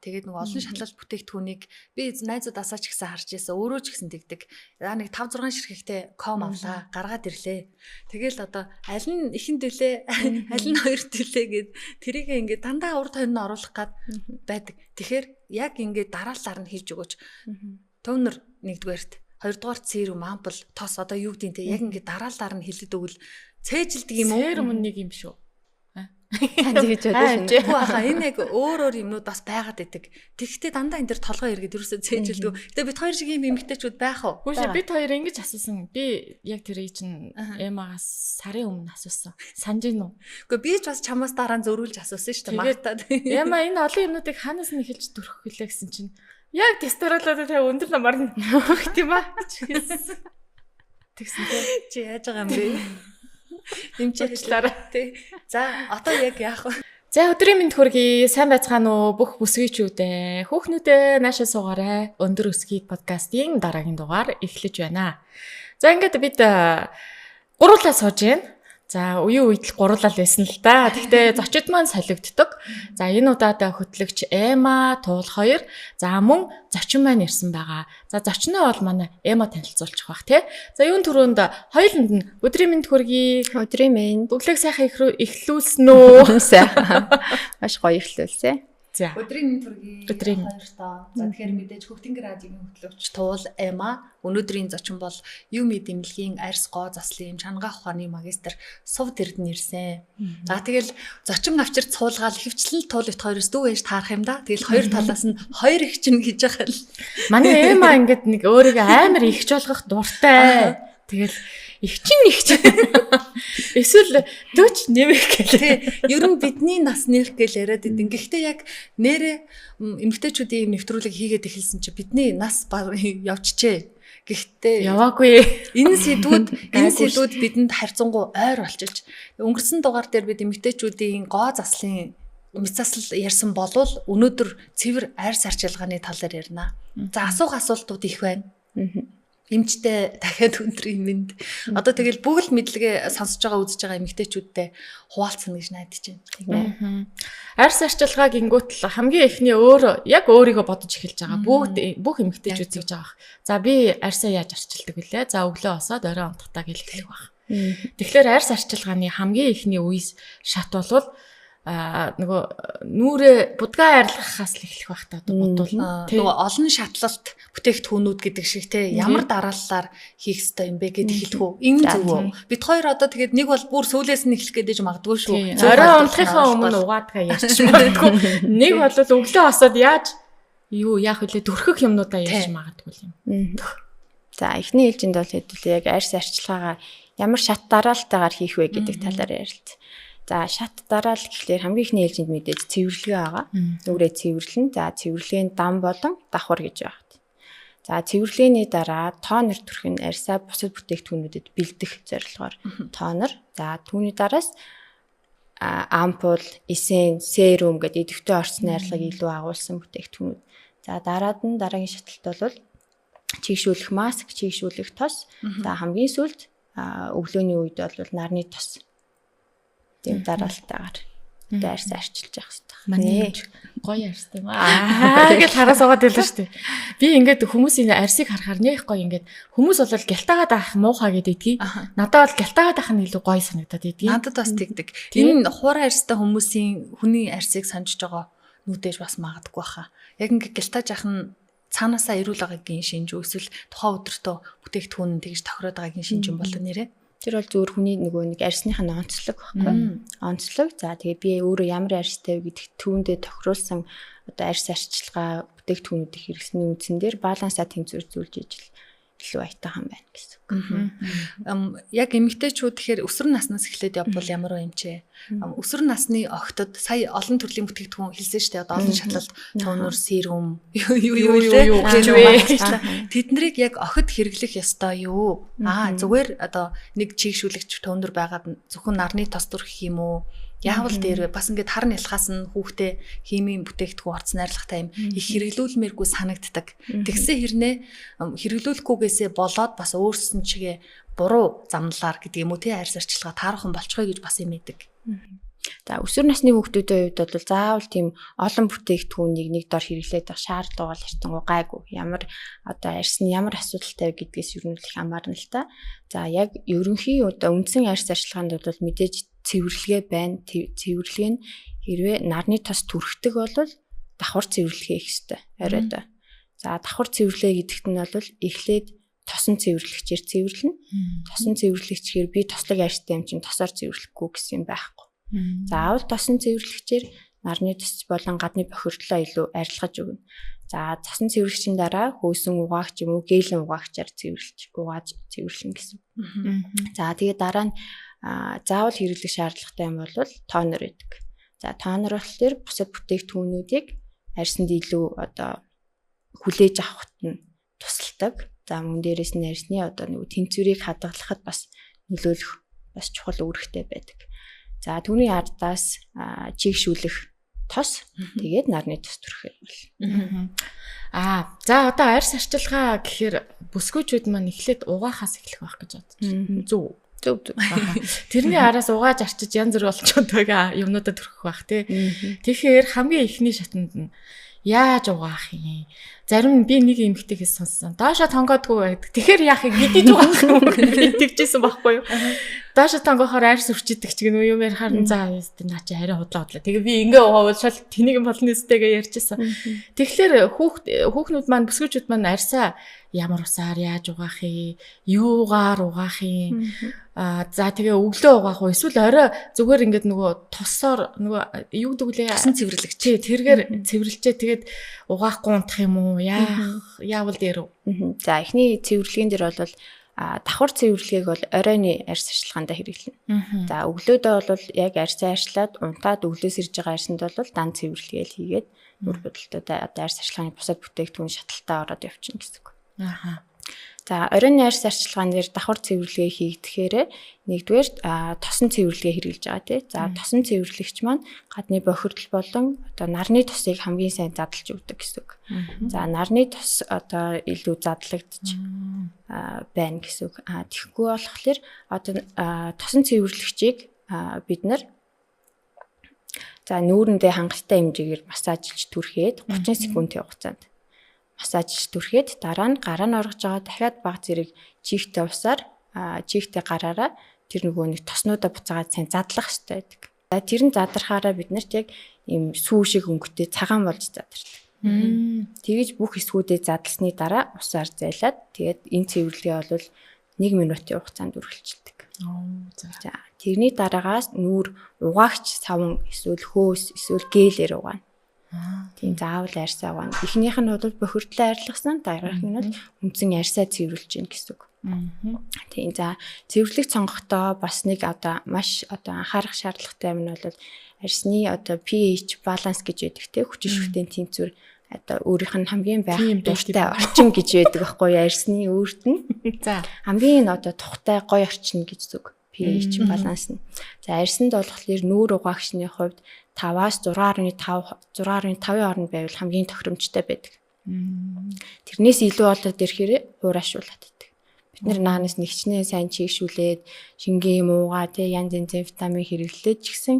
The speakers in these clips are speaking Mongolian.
Тэгээд нөгөө олон шатлал бүтээгдэхүүнийг би найзуудаасаа ч гэсэн харж байсан. Өөрөө ч гэсэн тэгдэг. Нэг 5-6 ширхэгтэй ком авлаа, гаргаад ирлээ. Тэгэл одоо аль нь ихэнд төлөө, аль нь хоёрт төлөө гэд тэрийг ингээд дандаа урд хойно оруулах гад байдаг. Тэгэхээр яг ингээд дараалалаар нь хийж өгөөч. Төвнөр нэгдүгээрт, хоёрдугаарт сэрүүм, ампул, тос одоо юу гэдэг те яг ингээд дараалалаар нь хэлээд өгвөл цээжилдэг юм уу? Сэрүүм нэг юм шүү. Тэгэж бодож байна. Энэ яг өөр юмнууд бас байгаад байдаг. Тэгэхдээ дандаа энэ төр толгой эргээд ерөөсөө цээжилдэг. Гэтэ бид хоёр шиг юм эмгтээчүүд байх уу? Гүйшээ бид хоёр ингэж асуусан. Би яг тэрийг чинь Эмагаас сарын өмнө асуусан. Санаж гин үү? Гэхдээ би ч бас чамаас дараа зөрүүлж асуусан шүү дээ. Магтаад. Яма энэ олон юмнуудыг ханаас нь эхэлж төрөх гэлээ гэсэн чинь яг тестороолоо та өндөр намаар нь өгөх юм аа. Тэгсэн тий. Чи яаж байгаа юм бэ? Дэмжлээрээ тий. За одоо яг яах вэ? За өдрийн мэнд хүргэе. Сайн байцгаана уу бүх бүсгүйчүүдээ. Хүүхнүүдээ наашаа суугаарай. Өндөр өсгий подкастын дараагийн дугаар эхлэж байна. За ингээд бид гуруулаа сууж байна. За үеийн үед л гуруулал байсан л да. Гэхдээ зочид маань солигддог. За энэ удаад хөтлөгч Эма Туул 2. За мөн зочин маань ирсэн байгаа. За зочноо бол манай Эма танилцуулчих бах тий. За юун түрүүнд хоёуланд нь өдрийн мэнд хүргэе. Өдрийн мэнд. Өглөөг сайхан эхлүүлсэн үү? Сайхан. Маш гоё эхлүүлсэн. За өдрийн мэнд хүргэе. Хоёртоо. За тэгэхээр мэдээж Хөвтөнгөр радиогийн хөтлөгч Туул Эма өнөөдрийн зочин бол Юм эдэмлэгийн арьс гоо заслын чанга ухааны магистр Сув Тэрдэн ирсэн. За тэгэл зочин авчирт суулгаал хөвчлэн Туул ит хоёроос дүү ээж таарах юм да. Тэгэл хоёр талаас нь хоёр их чинь гэж яхаа л. Манай Эма ингээд нэг өөрийгөө амар ихч болгох дуртай. Тэгэл их чинь эсвэл дөөч нэмэх гэлээ. Ер нь бидний нас нэрх гэж яриад идэв. Гэхдээ яг нэрэ эмэгтэйчүүдийн нэвтрүүлэг хийгээд эхэлсэн чи бидний нас явчихжээ. Гэхдээ яваагүй. Энэ сэдвүүд бидэнд харьцангуй ойр болчихж. Өнгөрсөн дугаар дээр бид эмэгтэйчүүдийн гоо заслын мэдсасл ярьсан болвол өнөөдөр цэвэр арьс арчилгааны талаар ярина. За асуултууд их байна. Эмчтэй дахиад өндрийн мэнд. Одоо тэгэл бүгд мэдлэгээ сонсож байгаа үзэж байгаа эмэгтэйчүүдтэй хуваалцсан гэж найдаж байна. Арьс арчилгаа гингүүт л хамгийн эхний яг өөрийгөө бодож эхэлж байгаа. Бүх эмэгтэйчүүд зэгж байгаа. За би арьсаа яаж арчилдаг вүлээ? За өглөө босоод орой унтахтаа гэлэх байх. Тэгэхээр арьс арчилгааны хамгийн эхний үеэс шат болвол нөгөө нүрэ будгаа арилгахаас л эхлэх байх та бодвол нөгөө олон шатлалт бүтээгдэхүүнүүд гэдэг шиг те ямар дараалалаар хийх ёстой юм бэ гэд эхэлэх үү? Энэ зөв үү? Бид хоёр одоо тэгээд нэг бол бүр сүүлээс нь эхлэх гэдэг магадгүй шүү. Орой унтахынхаа өмнө угаадгаа ярьчих магадгүй. Нэг бол өглөө босоод яаж яах вүлээ төрхөх юмнуудаа ярьж магадгүй юм. За эхний ээлжинд бол хэдүүлээ яг арьс арчилгаагаа ямар шат дараалтайгаар хийх вэ гэдэг талаар ярилт. За шат дараал гэхлээр хамгийн ихний ээлжинд мэдээж цэвэрлэгээ байгаа. Нүрээ цэвэрлэн. За цэвэрлэгийн дам болон давхар гэж байна. За цэвэрлэгээний дараа тоонер төрх нь арьсаа бусад бүтээгдэхүүнүүдэд бэлдэх зорилгоор тоонер. За түүний дараас ампул, эсэн, серум гэдэг идэвхтэй орцны арилгыг илүү агуулсан бүтээгдэхүүнүүд. За дараагийн шаталт бол чийгшүүлэх маск, чийгшүүлэх тос. За хамгийн сүүлд өглөөний үед бол нарны тос. Тийм дараалтайгаар арьс арчилж явах хэрэгтэй. Манай гоё арьстай юм аа. Ингээд хараас угаад байлаа шүү дээ. Би ингээд хүмүүсийн арьсыг харахаар нэх гоё ингээд хүмүүс бол гялтаагаад авах муухай гэдэгдгийг. Надад бол гялтаагаад авах нь илүү гоё санагдаад идэгий. Надад бас тэгдэг. Энэ хуурай арьстай хүмүүсийн хүний арьсыг санджиж байгаа нүдэж бас магадгүй баха. Яг ингээд гялтааж авах нь цаанаасаа эрүүл байгаагийн шинж эсвэл тухайн өдөртөө бүтээгдэхүүн тэгж тохироод байгаагийн шинж юм болоо нэрэ. Тэр бол зөвхөн хүний нөгөө нэг арьсных нь онцлог байхгүй. Онцлог. За тэгээ би өөрөө ямар арьстай вэ гэдэгт түүндээ тохируулсан одоо арьс арчилгаа бүтээгдэхүүнүүдийг хэрэгсэний үндсэн дээр балансаа тэнцвэрзүүлж ижил илүү аятайхан байна гэсэн үг. Яг эмэгтэйчүүд тэгэхээр өсвөр наснаас эхлээд явбал ямар вэ юм чи? Өсвөр насны охтод сая олон төрлийн бүтээгдэхүүн хэлсэн шүү дээ. Одоо олон шатлалт, тонор, серум юу тэднийг яг охид хэрэглэх ёстой юу? Зүгээр одоо нэг чийгшүүлэгч тонор байгаад зөвхөн нарны тос төрөх юм уу? Яавал дээр бас ингээд хар нялхаас нь хүүхдээ химийн бүтээгдэхүүн орц найрлагатай юм их хэрэглүүлмээргүй санагддаг. Тэгсэн хэрнээ хэрэглүүлэхгүйгээсээ болоод бас өөрссөн чигээ буруу замналаар гэдэг юм уу те арьс арчилгаа таархан болчихоё гэж бас юм идэг. За өсвөр насны хүүхдүүдийн хувьд бол заавал тийм олон бүтээгдэхүүнийг нэг дор хэрэглээд авах шаардлага бол эртэн гайгүй. Ямар одоо арьс нь ямар асуудалтай гэдгээс ер нь их хамаарна л та. За яг ерөнхий одоо үндсэн арьс арчилгаанд бол мэдээж цэвэрлэгээ байна. Цэвэрлэгээ нь хэрвээ нарны тос түрхдэг бол давхар цэвэрлэгээ хийх ёстой. Оройдоо. За давхар цэвэрлэгээ гэдэгт нь бол эхлээд тосон цэвэрлэгчээр цэвэрлэнэ. Тосон цэвэрлэгчээр би тослог арьстай юм чинь тосоор цэвэрлэхгүй гэсэн юм байхгүй. Заавал тосон цэвэрлэгчээр нарны тос болон гадны бохирдлоо илүү арилгаж өгнө. За тосон цэвэрлэгчийн дараа хөөсөн угаагч юм уу гээлэн угаагчаар угааж цэвэрлэнэ гэсэн. За тэгээд дараа нь заавал хэрэглэх шаардлагатай юм бол тонер гэдэг. За тонер болохоор бусад бүтээгдэхүүнүүдийг арьсанд илүү одоо хүлээж авахт нь тусалдаг. За мөн дээрээс нь арьсны одоо нэг тэнцвэрийг хадгалахад бас нөлөөлөх бас чухал үүрэгтэй байдаг. За түүний ардаас чигшүүлэх тос тэгээд нарны тос төрөх юм бол. За одоо арьс арчилгаа гэхээр бүсгүйчүүд маань эхлээд угаахаас эхлэх байх гэж бодож байна. Зөв. Тэрний араас угааж арчиж янз бүр болчихдог юмнуудад төрөх байх тий. Тэгэхээр хамгийн эхний шатанд нь яаж угаах юм? Зарим би нэг эмэгтэй хэлсэн сонссон. Доошо тонгоодгүй байдаг. Тэгэхээр яах юм гэдэж угаах юм тэгжсэн байхгүй юу? Доошо тонгохоор арьс үрчидэг ч гэнэ юм ярихаар заа наа чи арай худлаа. Тэгээ би ингээ угаавал шал тэнийг болно нэстэйгээ ярьжсэн. Тэгэхээр хүүхнүүд маань бүсгүйчүүд маань арьсаа ямар усаар яаж угаах юм? Юугаар угаах юм? За тэгээ өглөө угаах уу? Эсвэл орой зүгээр ингээд нөгөө тосоор нөгөө юу гэдэг лээ? Тосон цэвэрлэгч. Тэргээр цэвэрлжээ тэгээд угаахгүй унтах юм уу? Яавал дээр үү? За эхний цэвэрлэгийн дээр бол давхар цэвэрлэгийг бол оройны арьс арчилгаанд хэрэглэнэ. За өглөөдөө бол яг арьсаа арчлаад унтаад өглөөс ирж байгаа арьсанд бол дан цэвэрлэгээл хийгээд нүр бодолттой одоо арьс арчилгааны бусад бүтээгдэхүүн шаталтаа ороод явчихна гэсэн үг. За оройн арьс арчилгаан дээр давхар цэвэрлэгээ хийгдэхээр нэгдүгээр тосон цэвэрлэгээ хэрэглэж байгаа тий. За тосон цэвэрлэгч маань гадны бохирдол болон одоо нарны тосыг хамгийн сайн задлж өгдөг гэсэн үг. За нарны тос одоо илүү задлагдчих байна гэсэн үг. Тэгэхгүй болохоор одоо тосон цэвэрлэгчийг бид нар за нүүрэндээ хангалттай хэмжээгээр массажлж түрхээд 30 секундын хугацаанд массажж түрхээд дараа нь гараа нь оргож байгаа дахиад баг зэрэг чихтэй усаар чихтэй гараараа тэр нөгөө нэг тоснуудаа буцаагаад сайн задлах хэрэгтэй байдаг. За тэр нь задрахаараа бид нарт яг ийм сүү шиг өнгөтэй цагаан болж задардаг. Тэгэж бүх эсгүүдээ задлсны дараа усаар зайлаад тэгээд энэ цэвэрлэгээ бол 1 минутын хугацаанд үргэлжилдэг. За тэрний дараагаас нүүр угаагч савн эсвэл хөөс эсвэл гээлээр угаана. Тийм заавал арьсаа угаана. Эхнийх нь бол бохирдлоо арилгасан, дараагийнх нь бол үндсэн арьсаа цэвэрлж гин гэсэн үг. Тийм за цэвэрлэг сонгохдоо бас нэг одоо маш одоо анхаарах шаардлагатай юм нь бол арьсны одоо pH баланс гэж байдаг те хүчин шүтэн тэнцвэр одоо өөрийнх нь хамгийн байх дуртай орчин гэж байдаг байхгүй арьсны өөрт нь. За хамгийн одоо тухтай гоё орчин гэж зүг pH баланс нь. За арьсанд болохоор нүүр угаагчны хувьд 5-аас 6.5 6.5-ийн хооронд байвал хамгийн тохиромжтой байдаг. Тэрнээс илүү болоод ирэхээр хуурайшуулаад байдаг. Бид наанаас нэгчнээ сайн чийгшүүлээд шингийн юм уугаа те янз янзын витамин хэрэглээд ч гэсэн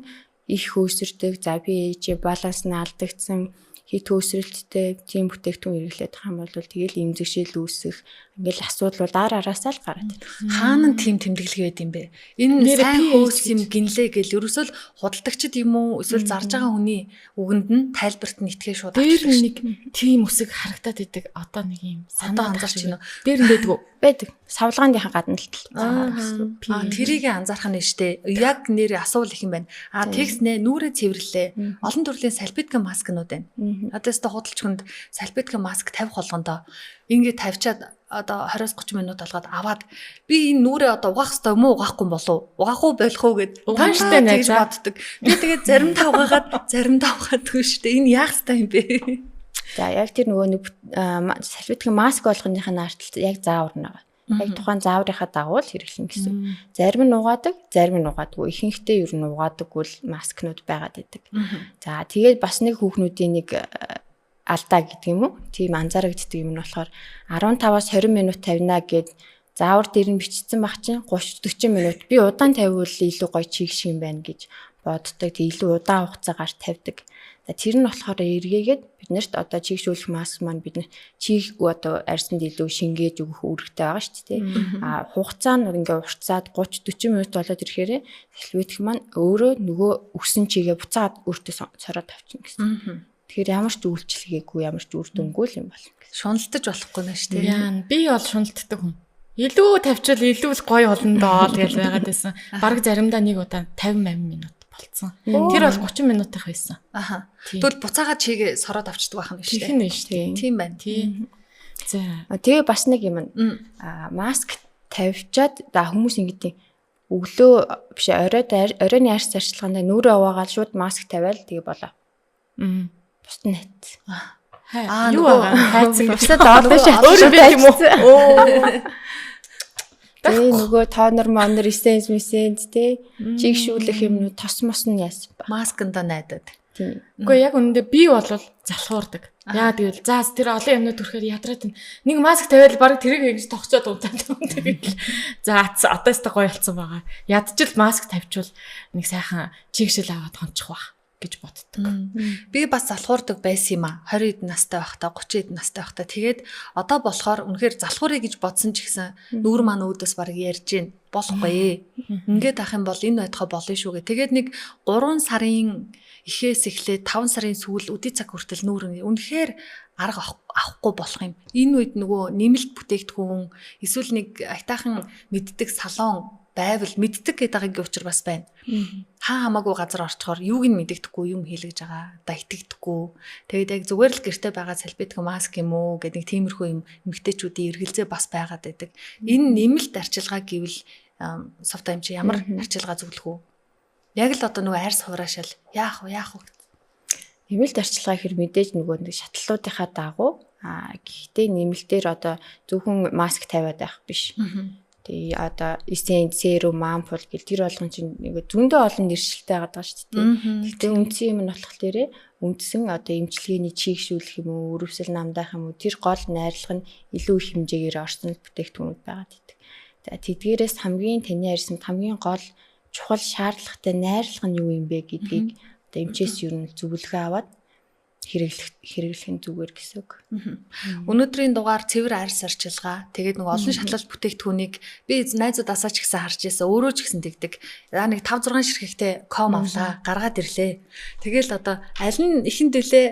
их хөөсөрдөг. За pH баланс нь алдагдсан хит хөөсрөлттэй тийм бүтээгдэхүүн хэрэглээд байгаа юм бол тэгэл эмзэгшил үүсэх ингээл асуудлууд араасаа л гараад байна. Хаана тийм тэмдэглэг байд юм бэ? Энэ сайн хөөс юм гинлээ гэл ерөөсөө л худалдагчд юм уу эсвэл зарж байгаа хүний үгэнд нь тайлбарт нь итгээ шууд дээр нэг тийм үсэг харагдаад идэг одоо нэг юм санаа анзаарч байна уу? Дээр нь байдгүй байдаг. Савлгаандынхаа гадна л тэрийг анзаарах нь штэ. Яг нэр асуул их юм байна. Тэгснэ нүрээ цэвэрлээ. Олон төрлийн салфетка маскнууд байна. Одоос та худалч хүнд салфетка маск 50 холгондоо ингээд тавьчаад одоо 20-30 минут алгаад аваад би энэ нүрээ одоо угаах хэрэгтэй юм уу угаахгүй болов угаах уу болох уу гэд угааштай найз боддог. Би тэгээд заримдаа угаагаадгүй штэ. Энэ яах хэрэгтэй юм бэ? За яг тэр нөгөө нэг салфетка маск болгохынх нь арталт яг заавар нь байгаа. Яг тухайн зааврынхаа дагуу л хэрэглэн гэсэн. Зарим нь угаадаг, зарим нь угаадаггүй. Ихэнхдээ ер нь угаадаггүй л маскнууд байгаад байдаг. За тэгээд бас нэг хүүхнүүдийн нэг алдаа гэдэг юм уу? Тийм анзаарэгддэг юм нь болохоор 15-аас 20 минут тавина гэд заавар дээр нь бичсэн баг чинь 30-40 минут би удаан тавиул илүү гоё чийгш юм байна гэж боддог. Илүү удаан хугацаагаар тавьдаг. Тэр нь болохоор эргээгээд биднэрт одоо чийгшүүлэх маск маань биднэрт чийг одоо арьсанд илүү шингээж өгөх үүрэгтэй байгаа шүү дээ. Хугацаа нь ингээ уртцаад 30-40 минут болоод ирэхээр салфетик маань өөрөө нөгөө өгсөн чигээ буцаад өөртөө сороод авчихна гэсэн. Тэгэхээр ямар ч үйлчлэгээгүй, ямар ч үр дүнгүй л юм болно. Шуналтаж болохгүй нэ шүү дээ. Яа, би бол шуналтдаг хүн. Илүү тавьчвал илүү л гоё болно доо гэж байгаад байсан. Бараг заримдаа нэг удаа 50-80 минут болцсон. Тэр бол 30 минутах байсан. Аха. Тэгвэл буцаагаад чигээ сороод авчдаг байх нь шүү дээ. Тийм нь шүү дээ. Тийм байна. Тийм. За. Тэгээ бас нэг юм. Маск тавьчаад хүмүүс ингэдэг өглөө биш оройн арьс зарчилгаанд нүрээ уваагаад шууд маск тавиал тэгээ болоо. Бус нэт. Юу байгаа? Хайцсан. Бусдад доорлоо шат. Өөр би юм уу? Тэгээ нөгөө тонер монер эссенс месенс те чигшүүлэх юмнууд тос мос нь яасан ба. Масканда найдаад. Тийм. Үгүй яг үнэндээ би бол залхуурдаг. Яа тэгэл за тэр олон юмнууд төрөхээр ядраад нэг маск тавиал баг тэрийг ингэж тогцоод унтаад тэгэл. За одоос та гоё болсон байгаа. Ядчил маск тавьчвал нэг сайхан чигшил аваад хончих бах гэж боддог. Би бас залхуурдаг байсан юм а. 20 хэд настай байхдаа 30 хэд настай байхдаа тэгээд одоо болохоор үнэхээр залхуурыг гэж бодсон ч гэсэн нүүр маань өөдөөс баг ярьж гин болохгүй. Ингээд ах юм бол энэ байтугай болно шүү гэ. Тэгээд нэг 3 сарын эхээс эхлээд 5 сарын сүүл үдий цаг хүртэл нүүр үнэхээр арга авахгүй болох юм. Энэ үед нөгөө нэмэлт бүтээгдэхүүн эсвэл нэг айтаахан мэддэг салон байвал мэддэг гэдэг учир бас байна. Хаа хамаагүй газар орчхоор юуг нь мэддэхгүй юм хийлгэж байгаа. Одоо итгэдэггүй. Тэгээд яг зүгээр л гэртээ байгаа салфетик маск юм уу гэдэг тиймэрхүү юм эмгтээчүүдийн эргэлзээ бас байгаад байдаг. Энэ нэмэлт арчилгаа гэвэл софтайм чи ямар арчилгаа зөвлөх үү? Яг л одоо нөгөө арьс хураашаал яах вэ? Нэмэлт арчилгаа хэр мэдээж нөгөө нэг шатлалуудынхаа дагуу гэхдээ нэмэлтээр одоо зөвхөн маск тавиад байх биш. Тэгээ одоо эссенс, серум, ампул гэл тэр болгон чинь нэг зөндөө олон нэршилтэй байгаа шүү дээ. Тэгтээ үндсэн юм нь болохоор үндсэн одоо эмчилгээний чийгшүүлэх юм уу, өрөвсөл намдаах юм уу тэр гол найрлага нь илүү их хэмжээгээр орсон бүтээгдэхүүнүүд байгаад идэг. За тэдгээрээс хамгийн таны ярьсанд хамгийн гол чухал шаардлагатай найрлага нь юу юм бэ гэдгийг одоо эмчээс юу нь зөвлөгөө аваад хэрэглэх нь зүгээр гэсэн үг. Өнөөдрийн дугаар цэвэр арьс арчилгаа. Тэгээд нэг олон шатлалт бүтээгдэхүүнийг би найзуудаасаа ч гэсэн харж байсан. Өөрөө ч гэсэн тэгдэг. Нэг 5-6 ширхэгтэй ком авлаа, гаргаад ирлээ. Тэгэл одоо аль нь ихэнд төлөө,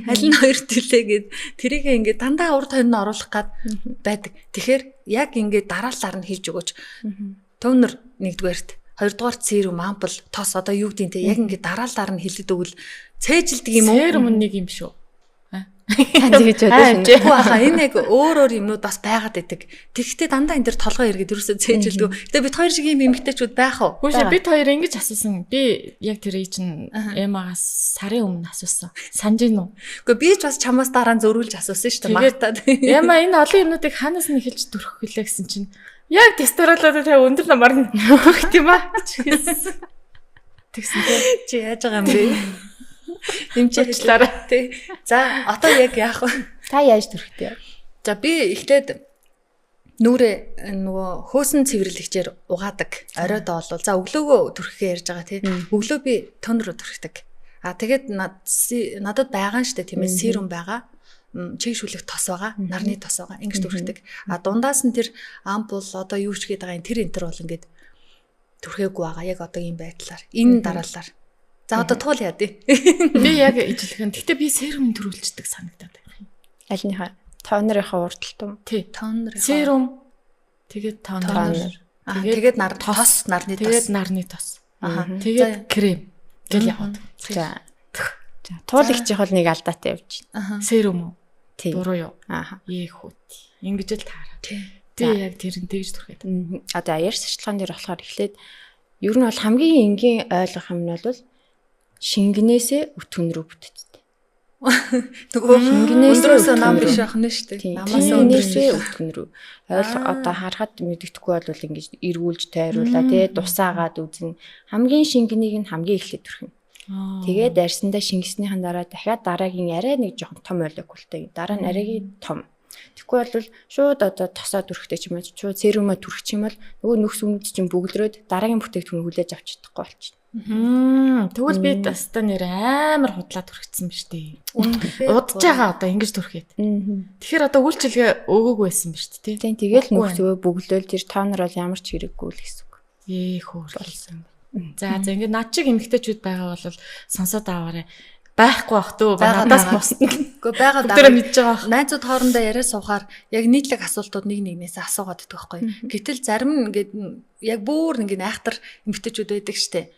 аль нь хоёрт төлөө гэд тэрийг ингээд дандаа урд хойно оруулах гад байдаг. Тэгэхээр яг ингээд дараалалаар нь хэлж өгөөч. Төвнөр нэгдүгээрт, хоёрдугаарт серум, ампул, тос одоо юу гэдэг нь яг ингээд дараалалаар нь хэлээд өгвөл цээжилдэг юм уу? Серум нэг юм шүү. Тэгж бодож байна. Энэ яг өөр юмнууд бас байгаад байдаг. Тэгэхдээ дандаа энэ төр толгой эргээд ерөөсөө цээжилдэг. Тэгээ бид хоёр шиг юм эмгтээчүүд байх уу? Үгүй бид хоёр ингэж асуусан. Би яг тэр чинь Эмагаас сарын өмнө асуусан. Санаж гин үү? Үгүй би ч бас чамаас дараа зөрүүлж асуусан шүү дээ. Магтаад. Яма энэ олон юмнуудыг ханаас нь эхэлж төрөх гэлээ гэсэн чинь яг тестороолоо та өндөр намаар өгөх юм аа гэж хэлсэн. Тэгсэн чи яаж байгаа юм бэ? Дэмжлээрээ тий. За одоо яг яах вэ? Та яаж төрөхтэй? За би эхлээд нүрээ нөгөө хөөсөн цэвэрлэгчээр угаадаг. Оройд олвол за өглөөгөө төрөхөө ярьж байгаа тий. Өглөө би тон руу төрөхдөг. Тэгээд надад байгаа нь штэ тийм ээ серум байгаа. Чигшүүлэх тос байгаа, нарны тос байгаа. Ингэж төрөхдөг. Дундаас нь тэр ампул одоо юу ч гээд байгаа энэ бол ингээд төрхөөгүй байгаа. Яг одоо ийм байдлаар. Энэ дараалалаар. За одоо туул яа дээ. Би яг ижилхэн. Гэтэ би серум төрүүлждэг санагдаад байна. Альныхаа тонерынхаа урдталт юм. Тий. Тонер. Серум. Тэгээд тонер. Тэгээд нар тос, нарны тос. Тэгээд нарны тос. Тэгээд крем. Гэл яваад. За. Туулагчийн хол нэг алдаатай явж байна. Серум уу? Тий. Буруу юу? Хүүт. Ингэж л таараа. Би яг тэрэн тэгж төрхөд. Одоо ярьс арчилгаан дээр болохоор эхлээд ер нь бол хамгийн энгийн ойлгох юм нь бол шингэнээсээ өтгөн рүү бүтцтэй. Нөгөө шингэнээс нам биш ах нь шүү дээ. Намаас өнөөсөө өтгөн рүү. Одоо харахад мэддэхгүй бол ингэж эргүүлж тайруулаа тий дусаагаад үзэн хамгийн шингэнийг нь хамгийн эхлээд төрхөн. Тэгээд арьсандаа шингэснийхэн дараа дахиад дараагийн арай нэг жоохон том ойлгохгүйтэй. Дараа нь арайгийн том. Тэгэхгүй бол шууд одоо тосоо түрхтэй ч юм уу шууд серумаа түрхэх юм бол нөгөө нөхс үнэд чинь бөглөрөөд дараагийн бүтээгдэхүүн хүлээж авч чадахгүй болчихно. Тэгвэл би тастаа нэр амар худлаа түрхсэн биз дээ. Удаж байгаа одоо ингэж түрхээд. Тэгэхээр одоо үйлчилгээ өгөөгүй байсан биз дээ. Тийм тэгэл нөхс бөглөөл тэр тоонор бол ямар ч хэрэггүй л гэсэн үг. Хөөрхөлсөн. За ингэ над чиг эмэгтэйчүүд байгаа бол сонсоод аваарай. Байхгүй бах дөө надаас босна. Гэхдээ байгаа даа. Мэдж байгаа. Найзууд хоорондоо яриа суухаар яг нийтлэг асуултууд нэг нэгнээс асуугаад байдаг байхгүй. Гэтэл зарим нь ингээд яг бүр ингээд айхтар эмгтээчүүд байдаг штэ.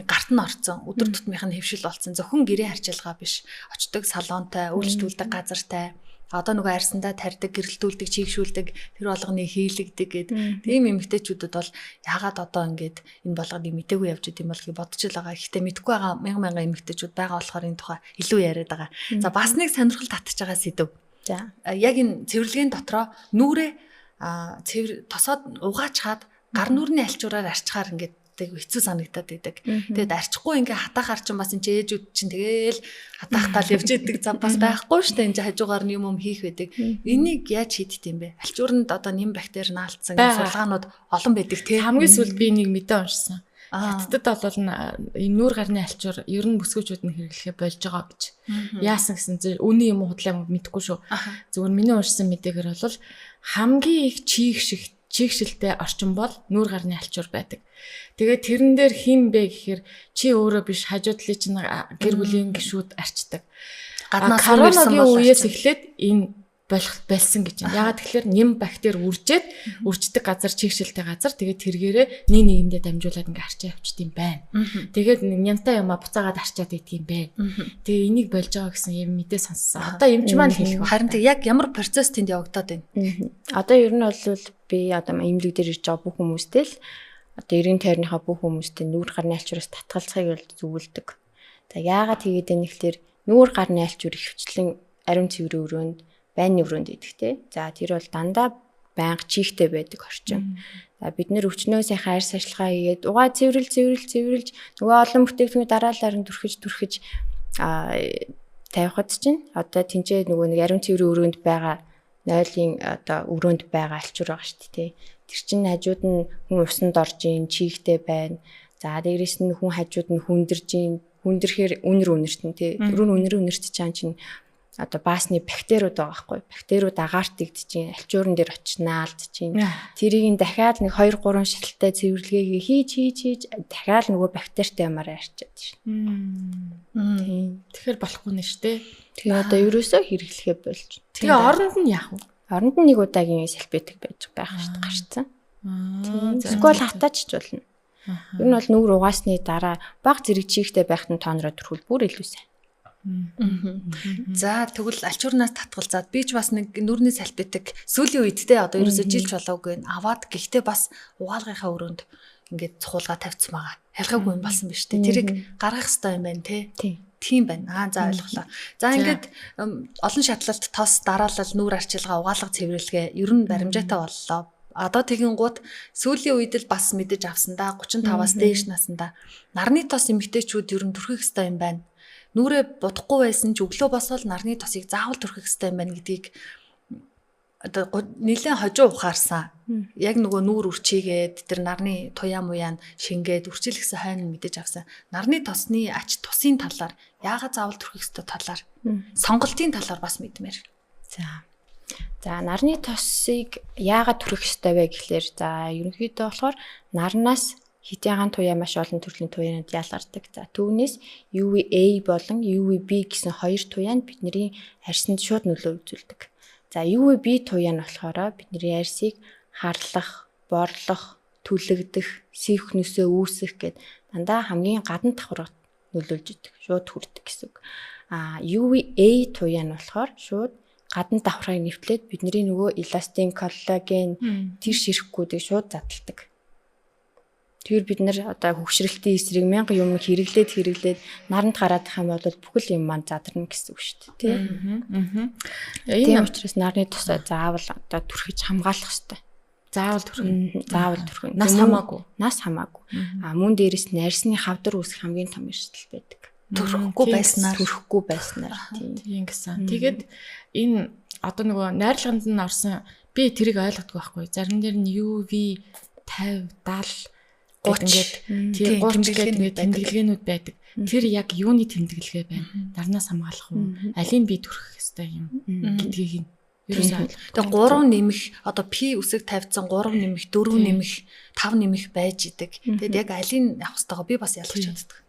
Гарт нь орцсон. Өдөр тутмынх нь хэвшил болсон. Зөвхөн гэрээ харьцалгаа биш. Очдог салонтой, үйлчлүүлдэг газартай. Одоо нөгөө арьсандаа тарьдаг, гэрэлтүүлдэг, чийгшүүлдэг, тэр болгоны хийлэгдэг гэд тийм эмэгтэйчүүдэд бол яагаад одоо ингээд энэ болгоныг мтээгүй явж идэм бол гэж бодож л байгаа. Гэхдээ мэдгүй байгаа мянган эмэгтэйчүүд байгаа болохоор энэ тухай илүү яриад байгаа. За бас нэг сонирхол татж байгаа сэдв. За яг энэ цэвэрлэгийн дотроо нүрээ тосоод угаачхаад гар нүрийн альчуураар арчхаар ингээд хэцүү санагдаад байдаг. Тэгээд арчихгүй ингээ хатаахаар ч бас энэ ээжүүд чинь тэгээл хатаахтаа л явж идэг зам бас байхгүй шүү дээ. Энэ хажуугаар нь юм хийх байдаг. Энийг яаж хийдт юм бэ? Альчууранд одоо нэм бактери наалтсан судалгаанууд олон байдаг тий. Хамгийн сүүлд би нэг мэдээ уншсан. Хаттад бол энэ нүүр гарны альчуур ер нь бүсгүүчүүд нь хэрэглэхэ болж байгаа гэж. Яасан гэсэн үний юм худлаа мэдэхгүй шүү. Зүгээр миний уншсан мэдээгээр бол хамгийн их чийгшилтэй орчин бол нүүр гарны альчуур байдаг. Тэгээд тэрэн дээр хин бэ гэхээр чи өөрөө биш хажуу талын чинь гэр бүлийн гишүүд арчдаг. Коронавигийн үеэс эхлээд энэ болсон гэж байна. Ягаад тэгэхээр нэм бактери үрждэг газар чийгшилтэй газар тэгээд тэргээрээ нэг нэгэндээ дамжуулаад ингээ арчаа явчихд юм байна. Тэгээд нянтай юмаа буцаагаад арчаад идэх юм байна. Тэгээ энийг болж байгаа гэсэн юм мэдээ сонссон. Одоо эмч маань хэлэх байна. Харин яг ямар процесс тэнд явагдаад байна. Одоо ер нь бол би одоо эмнэлэг дээр ирж байгаа бүх хүмүүстэй л одоо 90 тойрныхаа бүх хүмүүстэй нүүр гарны альчуураас татгалзахыг бол зөвлөдөг. За яагаад тэгээд энэ ихлээр нүүр гарны альчуур ихвчлэн ариун цэврийн өрөөнд байрны өрөөнд идэх те. За тэр бол дандаа байнга чихтэй байдаг орчин. За бид нэр өчнөө сайхан арьс ажиллагаа хийгээд угаа цэвэрлж нөгөө олон бүтээгдэхүүн дараалалаар нь түрхэж тавихад чинь одоо тэнцээ нөгөө нэг ариун цэврийн өрөөнд байгаа нойлын одоо өрөөнд байгаа альчуур байгаа шүү дээ. Тэр чинь хажууд нь хүн усанд орж ийн чихтэй байна. За дээрээс нь хүн хажууд нь хүндэрж ийн хүндэрхээр үнэрт нь тий. Үнэрт чаан чинь одоо баасны бактериуд байгаа байхгүй. Бактериуд агаарт игдэж, альчуурн дээр очинаа алдчихин. Тэрийг дахиад нэг 2-3 шилтэлтэй цэвэрлэгээ хийж дахиад нөгөө бактеритай юмараа арчаад шин. Тэгэхээр болохгүй нэ штэ. Тэгээ одоо ерөөсөө хэрэглэхээ болж. Тэгээ оронд нь яах вэ? Оронд нь нэг удаагийн сальбетик байж байх штэ гарцсан. Эсвэл хатаач болно. Ер нь бол нүур угаасны дараа баг зэрэг чихтэй байхад нь тоонороо төрхөл бүр илүү сайн. За тэгвэл альчуурнаас татгалзаад би ч бас нэг нүрний сальбетик сүүлийн үед те одоо ерөөсөө жилч болоогүй аваад гэхдээ бас угаалгынхаа өрөөнд ингээд цухуулга тавьсан байгаа. Ялгаагүй юм болсон биз дээ. Тэрийг гаргах хэрэгтэй юм байна те. Тийм байна. За ойлголоо. За ингээд олон шатлалт тос дараалал нүүр арчилгаа угаалга цэвэрлэгээ ер нь баримжаатай боллоо. Одоо тэгин гут сүүлийн үед л бас мэдэж авсандаа 35-аас дээш насандаа нарны тос эмэгтэйчүүд ер нь түрхэх хэрэгтэй юм байна. Нүрээ будахгүй байсан ч өглөө босоод нарны тосыг заавал түрхэх хэрэгтэй юм байна гэдгийг одоо нэлээд хожуу ухаарсан. Яг нөгөө нүүр үрчигээд тэр нарны туяа муяа шингээд үрчилгэсэн хойно мэдэж авсан. Нарны тосны ач тусын талаар яагаад заавал түрхэх хэрэгтэй талаар сонголтын талаар бас мэдмээр. За нарны тосыг яагаад түрхэх ёстой вэ гэхлээр за ерөнхийдөө болохоор нарнаас хитягаан туяа маш олон төрлийн туяанууд ялгардаг. За түүнээс UVA болон UVB гэсэн хоёр туяа нь бидний арьсанд шууд нөлөө үзүүлдэг. За UVB туяа нь болохоор бидний арьсыг харлах, борлох, түлэгдэх, сивхнөөсөө үүсэх гэд дандаа хамгийн гадна давхрагт нөлөөлж идэг. Шууд хүрдэг гэсэн үг. UVA туяа нь болохоор шууд гадна давхрагыг нэвтлээд бидний нөгөө эластин, коллаген тэр ширхгүүдийг шууд задалдаг. Тэгэхээр бид нар одоо хөвгшрэлтийн эсрэг 1000 юм хэрэглээд наранд гараадах юм бол бүхэл юм маань задарна гэсэн үг шүү дээ. Тийм учраас нарны тосоо заавал одоо түрхэж хамгаалах хэрэгтэй. Заавал түрхэх. Нас хамаагүй. Мөн дээрээс нь арьсны хавдар үүсэх хамгийн том эрсдэл байдаг. Түрхэхгүй байснаар тийм гэсэн. Тэгээд энэ одоо нөгөө найрлаганд нь орсон би тэрийг ойлгодгүй байхгүй. Зарим дээр нь UV 50 70 ингээд тийм 30 гэдэг тэмдэглэгээнүүд байдаг. Тэр яг юуны тэмдэглэгээ байна? Дарнаас хамгаалах уу? Алийг би төрөх ёстой юм гэдгийг нь ерөөсөө. Тэгээ 3 нэмэх одоо P үсэг тавьсан 3 нэмэх 4 нэмэх 5 нэмэх байж идэг. Тэгэд яг алийг авах ёстойгоо би бас ялгаж чаддаг.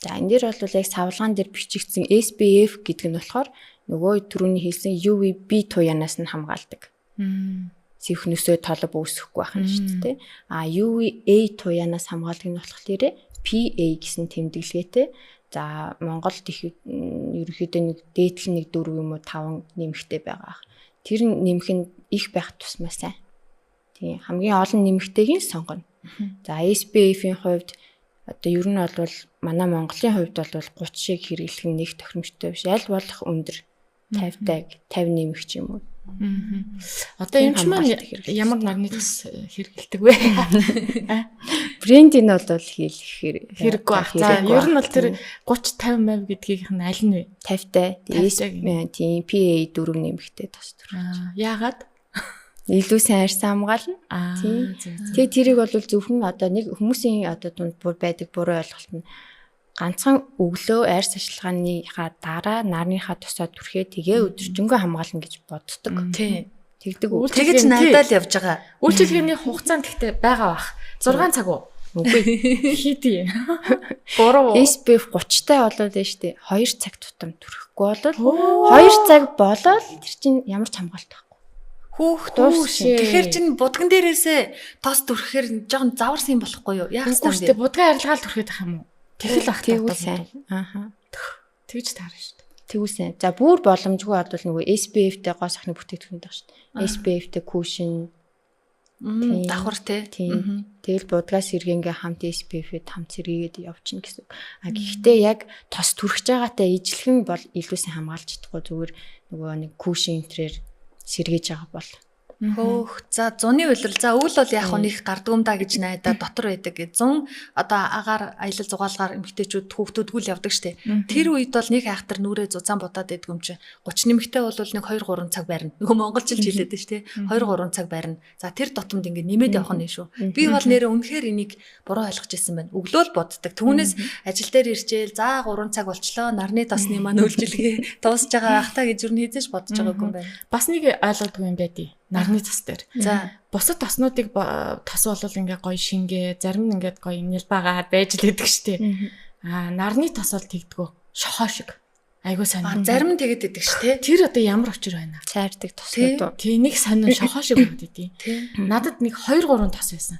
За энэ дээр бол яг савлгаан дээр бичигдсэн SPF гэдэг нь болохоор нөгөө түрүүний хэлсэн UVB туянаас нь хамгаалдаг. Сивхнөөсөө толб үүсэхгүй байх нь шүү дээ. А UVA туянаас хамгаалдаг нь болохоор PA гэсэн тэмдэглэгээтэй. За Монголд их ерөнхийдөө нэг дээдлэн нэг 4 юм уу 5 нэмэгтэй байгаа. Тэр нэмэх нь их байх тусмаа сайн. Тийм хамгийн олон нэмэгтэйг нь сонгоно. За SPF-ийн хувьд одоо ер нь бол манай Монголын хувьд бол 30 шиг хэрэглэх нь нэг тохиромжтой биш. Аль болох өндөр 50 нэмэх юм уу. Одоо юм ч маань ямар нарны тас хэрэгэлдэг вэ? Брэнд нь бол хэрэггүй байх. За ер нь бол тэр 30 50 гэдгийнх нь аль нь вэ? 50-тай. Тийм PA 4 нэмэхтэй тос төр. Яагаад? Илүү сайн арьсан хамгаална. Тийм. Тэгээ тэрийг бол зөвхөн одоо нэг хүмүүсийн одоо дунд байдаг буруу ойлголт нь ганцхан өглөө арьс ашиглагааныхаа дараа нарныхаа тосоо түрхээ тэгээ өдөржингөө хамгаална гэж боддог. Тийм. Тэгдэг. Тэгэж надад явж байгаа. Үйлчилгээний хугацаанд гэхдээ байгаа бах. 6 цаг уу? Үгүй. Хийдий. Буруу. SPF 30-тай болоод нь штэ 2 цаг тутам түрхэхгүй болоод 2 цаг болоод тэр чинь ямар ч хамгаалт байхгүй. Хүүх дуушээ. Тэгэхээр чин будган дээрээсээ тос түрхэхээр жоохон заварсан юм болохгүй юу? Яах вэ? Гэхдээ будган арилгаал түрхээд ах юм уу? Тэгэл ах тэгвэл сайн. Ааха. Тэгж таарна шүү дээ. Тэгвэл сайн. За бүр боломжгүй бодвол нөгөө SPF-тэй гоо сахны бүтээгдэхүүн байгаа шүү дээ. SPF-тэй кушин давхар те. Тийм. Тэгэл будгаас сэргэнгээ хамт SPF-д хамт сэргээгээд явчихна гэсэн. А гэхдээ яг тос түрхэж байгаатай ижлэхэн бол илүү сайн хамгаалж чадахгүй зүгээр нөгөө нэг кушин энтрээр сэргээж байгаа бол. Хөөх. За 100-ны улирал. За өвөл бол яг нэг гардгуум да гэж найдаа дотор байдаг гэ. 100 одоо агаар аялал зугаалгаар эмгтээчүүд хүүхдүүдгүүл явдаг штэ. Тэр үед бол нэг айхтар нүрээ зузаан будаад байдаг юм чи. 30 нэмэгтэй бол нэг 2 3 цаг барина. Нөгөө монголчилж хэлээд штэ. 2 3 цаг барина. За тэр дотомд ингэ нэмээд явах нь шүү. Би бол нэрээ үнэхээр энийг буруу ойлгож ирсэн байна. Өглөөл боддог. Түүнээс ажил дээр ирчээл за 3 цаг болчлоо. Нарны тосны маань үйлчилгээ дуусж байгаа ах та гэж юу хийжэж бодож байгаагүй юм байна. Бас нэг ойлгодгүй юм байдий. Нарны тос дээр. За бусад тоснуудыг тос болвол ингээ гоё шингээ, зарим нь ингээд гоё нялбаагаар байж л идэг штеп. Нарны тос бол тэгдэггүй. Шохоо шиг. Айгуу сонир. Зарим нь тэгээд идэг ш тэ. Тэр одоо ямар очир байна? Цайрдаг тоснууд. Тий нэг сонир шохоо шиг байгаад идэв. Надад нэг 2 3 тос байсан.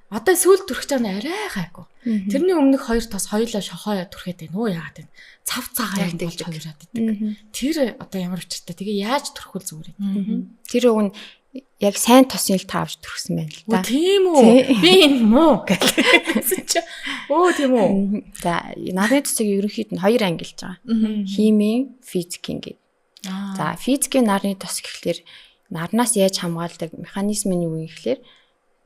Одоо сүүл түрхэж байгаа нь арай гайгүй. Тэрний өмнөх 2 тос хоёулаа шохоо түрхээд байна. Нөө яагаад вэ? Цав цагаан болж хувираад идэг. Тэр одоо ямар учиртай. Тэгээ яаж түрхвэл зүгээр юм. Тэр уг нь яг сайн тосын л таавж түрхсэн байна л да. Тийм үү? Би энэ муу гэсэн чи. Өө тийм үү? За нарны тосыг ерөнхийд нь 2 ангилж байгаа. Химийн, физикийн гэдэг. За физикийн нарны тос гэхлээр нарнаас яаж хамгаалдаг механизм нь юу вэ гэхлээр